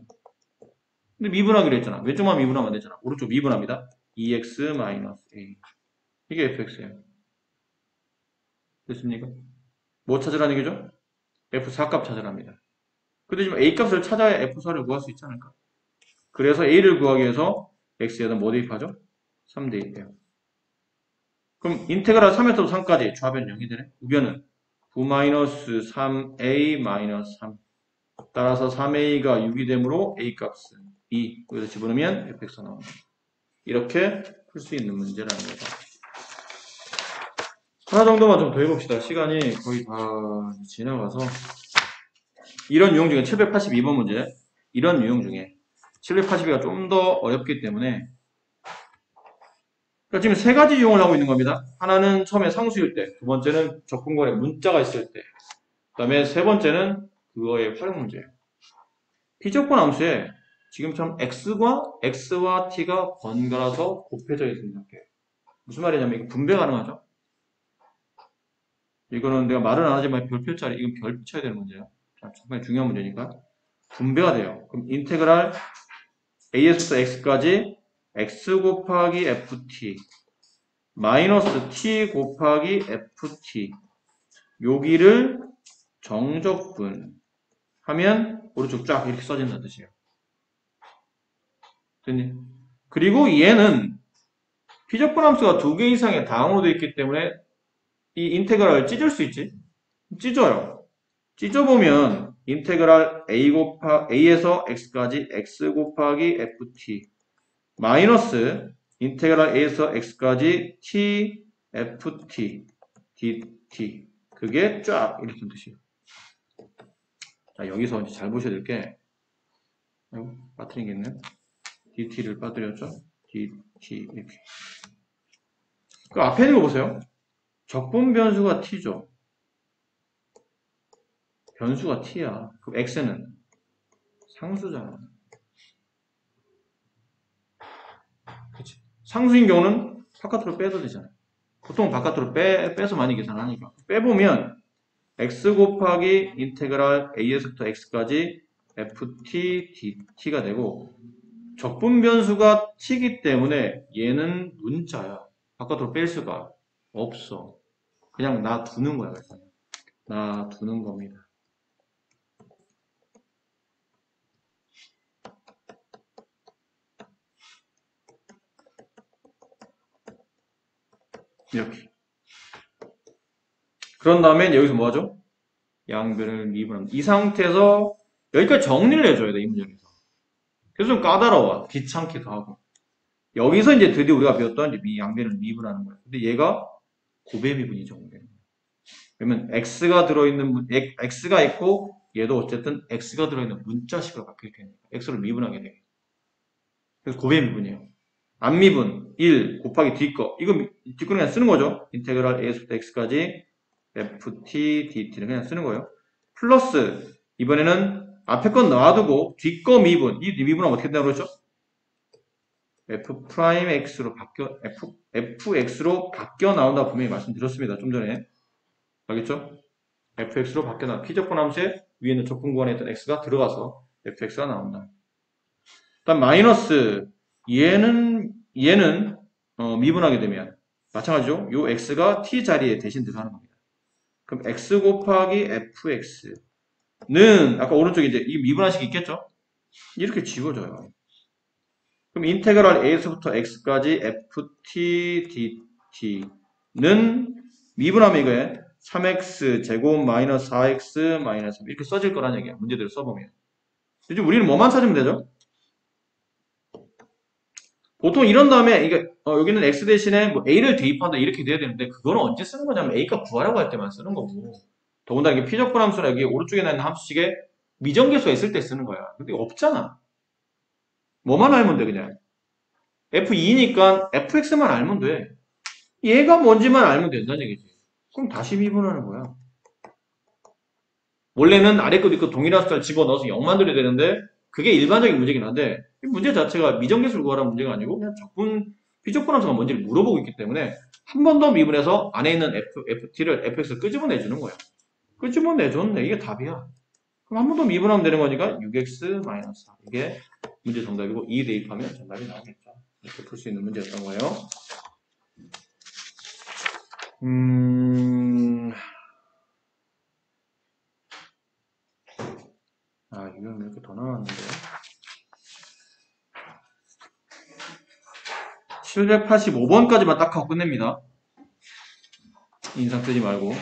근데 미분하기로 했잖아. 왼쪽만 미분하면 안 되잖아. 오른쪽 미분합니다. 2x-a. 이게 fx예요. 됐습니까? 뭐 찾으라는 얘기죠? f4값 찾으랍니다. 근데 지금 a 값을 찾아야 f4를 구할 수 있지 않을까? 그래서 a를 구하기 위해서 x에다 뭐 대입하죠? 3 대입해요. 그럼 인테그랄 3에서 3까지 좌변 0이 되네. 우변은 9-3a-3. 따라서 3a가 6이 되므로 a 값은 2. 여기서 집어넣으면 fx가 나옵니다. 이렇게 풀 수 있는 문제랍니다. 하나 정도만 좀 더 해봅시다. 시간이 거의 다 지나가서. 이런 유형 중에 782번 문제. 이런 유형 중에 782가 좀 더 어렵기 때문에 그러니까 지금 세 가지 유형을 하고 있는 겁니다. 하나는 처음에 상수일 때, 두 번째는 적분권에 문자가 있을 때, 그 다음에 세 번째는 그거의 활용 문제예요. 비적분 함수에 지금처럼 x와 t가 번갈아서 곱해져 있습니다. 무슨 말이냐면 이거 분배 가능하죠? 이거는 내가 말은 안 하지만 별표짜리, 이건 별 붙여야 되는 문제예요. 정말 중요한 문제니까. 분배가 돼요. 그럼 인테그랄 a에서부터 x까지 x 곱하기 ft 마이너스 t 곱하기 ft 여기를 정적분 하면 오른쪽 쫙 이렇게 써진다는 뜻이에요. 됐니? 그리고 얘는 비적분 함수가 2개 이상의 다항으로 되어 있기 때문에 이 인테그랄을 찢을 수 있지? 찢어요. 찢어보면 인테그랄 a에서 x까지 x 곱하기 ft 마이너스 인테그랄 a에서 x까지 t ft dt 그게 쫙 이렇게 뜻이에요. 자, 여기서 이제 잘 보셔야 될 게 빠뜨린 게 있네. dt를 빠뜨렸죠? dt 이렇게. 그 앞에 있는 거 보세요. 적분 변수가 t죠. 변수가 t야. 그럼 x는 상수잖아. 그치? 상수인 경우는 바깥으로 빼도 되잖아. 보통 바깥으로 빼서 많이 계산하니까. 빼보면 x 곱하기 인테그랄 a에서부터 x까지 ft dt가 되고 적분 변수가 t이기 때문에 얘는 문자야. 바깥으로 뺄 수가 없어. 그냥 놔두는 거야. 그래서 놔두는 겁니다. 이렇게. 그런 다음에 여기서 뭐 하죠? 양변을 미분합니다. 이 상태에서 여기까지 정리를 해줘야 돼, 이 문장에서. 그래서 좀 까다로워. 귀찮기도 하고. 여기서 이제 드디어 우리가 배웠던 이제 양변을 미분하는 거야. 근데 얘가 고배 미분이죠. 그러면 x가 들어있는 x가 있고 얘도 어쨌든 x가 들어있는 문자식으로 바뀔 테니까 x를 미분하게 돼. 그래서 고배 미분이에요. 안 미분 1 곱하기 뒷거 이거 뒷거는 그냥 쓰는 거죠. 인테그랄 a에서부터 x까지 ft dt를 그냥 쓰는 거예요. 플러스 이번에는 앞에 건 놔두고 뒷거 미분 이 미분하면 어떻게 된다고 그랬죠? f'x로 fx로 바뀌어 나온다고 분명히 말씀드렸습니다. 좀 전에 알겠죠? fx로 바뀌어 나온 피적분 함수에 위에는 적분 구간에 있던 x가 들어가서 fx가 나온다. 일단 마이너스 얘는 미분하게 되면 마찬가지죠. 요 x가 t 자리에 대신 들어가는 겁니다. 그럼 x 곱하기 fx는 아까 오른쪽에 이제 이 미분한식이 있겠죠? 이렇게 지워져요. 그럼 인테그랄 a에서부터 x까지 ft dt는 미분하면 이거에 3x 제곱 마이너스 4x 마이너스 3 이렇게 써질 거란 얘기야. 문제대로 써보면. 이제 우리는 뭐만 찾으면 되죠? 보통 이런 다음에 이게 여기는 x 대신에 뭐 a를 대입한다 이렇게 돼야 되는데 그거는 언제 쓰는 거냐면 a값 구하라고 할 때만 쓰는 거고 더군다나 이게 피적분 함수라 여기 오른쪽에 있는 함수식에 미정계수가 있을 때 쓰는 거야. 근데 없잖아. 뭐만 알면 돼 그냥. f2니까 fx만 알면 돼. 얘가 뭔지만 알면 된다는 얘기지. 그럼 다시 미분하는 거야. 원래는 아래 거 뒷거 동일한 숫자를 집어넣어서 0 만들어야 되는데 그게 일반적인 문제긴 한데 이 문제 자체가 미정계수를 구하라는 문제가 아니고 그냥 비적분 함수가 뭔지를 물어보고 있기 때문에 한 번 더 미분해서 안에 있는 ft를 fx를 끄집어내 주는 거야. 그치 뭐 내줬네. 이게 답이야. 그럼 한 번 더 미분하면 되는 거니까 6x 마이너스 4. 이게 문제 정답이고 2 대입하면 정답이 나오겠죠. 이렇게 풀 수 있는 문제였던 거예요. 이건 이렇게 더 나왔는데. 785번까지만 딱 하고 끝냅니다. 인상 쓰지 말고.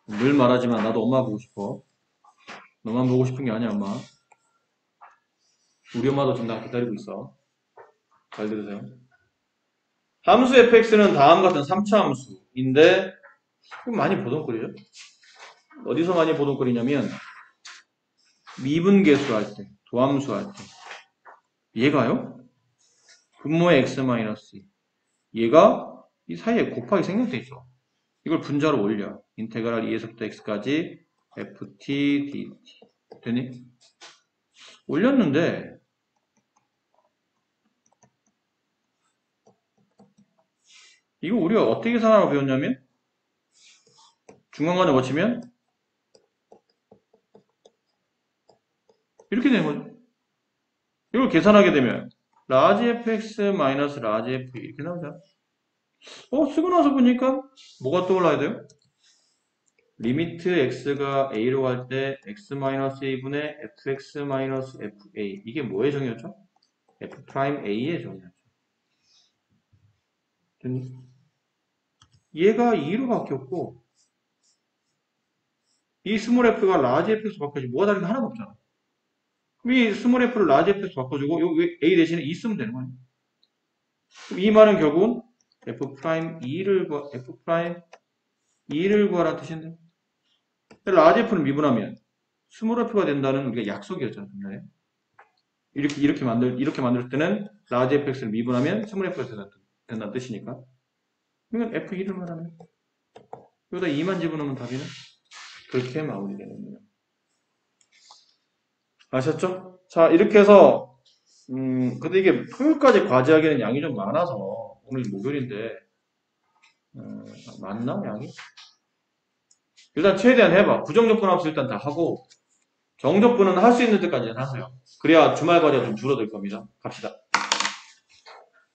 늘 말하지만 나도 엄마 보고 싶어. 너만 보고 싶은 게 아니야, 엄마. 우리 엄마도 지금 나 기다리고 있어. 잘 들으세요. 함수 fx는 다음 같은 3차 함수인데 많이 보던거리죠. 어디서 많이 보던거리냐면 미분계수 할 때, 도함수 할 때. 얘가요? 분모의 x-2. 얘가 이 사이에 곱하기 생략돼 있어. 이걸 분자로 올려. 인테그랄 2에서부터 x까지 ft dt. 되니? 올렸는데 이거 우리가 어떻게 계산하라고 배웠냐면 중간관을 거치면 이렇게 되는 거죠. 이걸 계산하게 되면 라지 fx 마이너스 라지 f 이렇게 나오죠. 쓰고 나서 보니까 뭐가 떠올라야 돼요? 리미트 x가 a로 갈 때 x 마이너스 a분의 fx 마이너스 fa 이게 뭐의 정의였죠? f 프라임 a의 정의였죠. 됐니? 얘가 2로 바뀌었고 이 스몰 f가 라지 fx로 바뀌어지 뭐가 다른 게 하나도 없잖아. 그럼 이 스몰 f를 라지 fx로 바꿔주고 여기 a 대신에 2 쓰면 되는 거야. 그럼 이 말은 결국은 f 프라임 2를 구하라는 뜻인데 라지 f는 미분하면 스몰 f가 된다는 우리가 약속이었잖아. 이렇게 만들 때는 라지 fx를 미분하면 스몰 f가 된다는 뜻이니까. 그러니까 f2를 말하면 여기다 2만 집어넣으면 답이는 그렇게 마무리되는 거예요. 아셨죠? 자, 이렇게 해서 근데 이게 토요일까지 과제하기에는 양이 좀 많아서 오늘 목요일인데 맞나 양이? 일단 최대한 해봐. 부정적분 합수 일단 다 하고 정적분은 할 수 있는 데까지는 하세요. 그래야 주말 과제가 좀 줄어들 겁니다. 갑시다.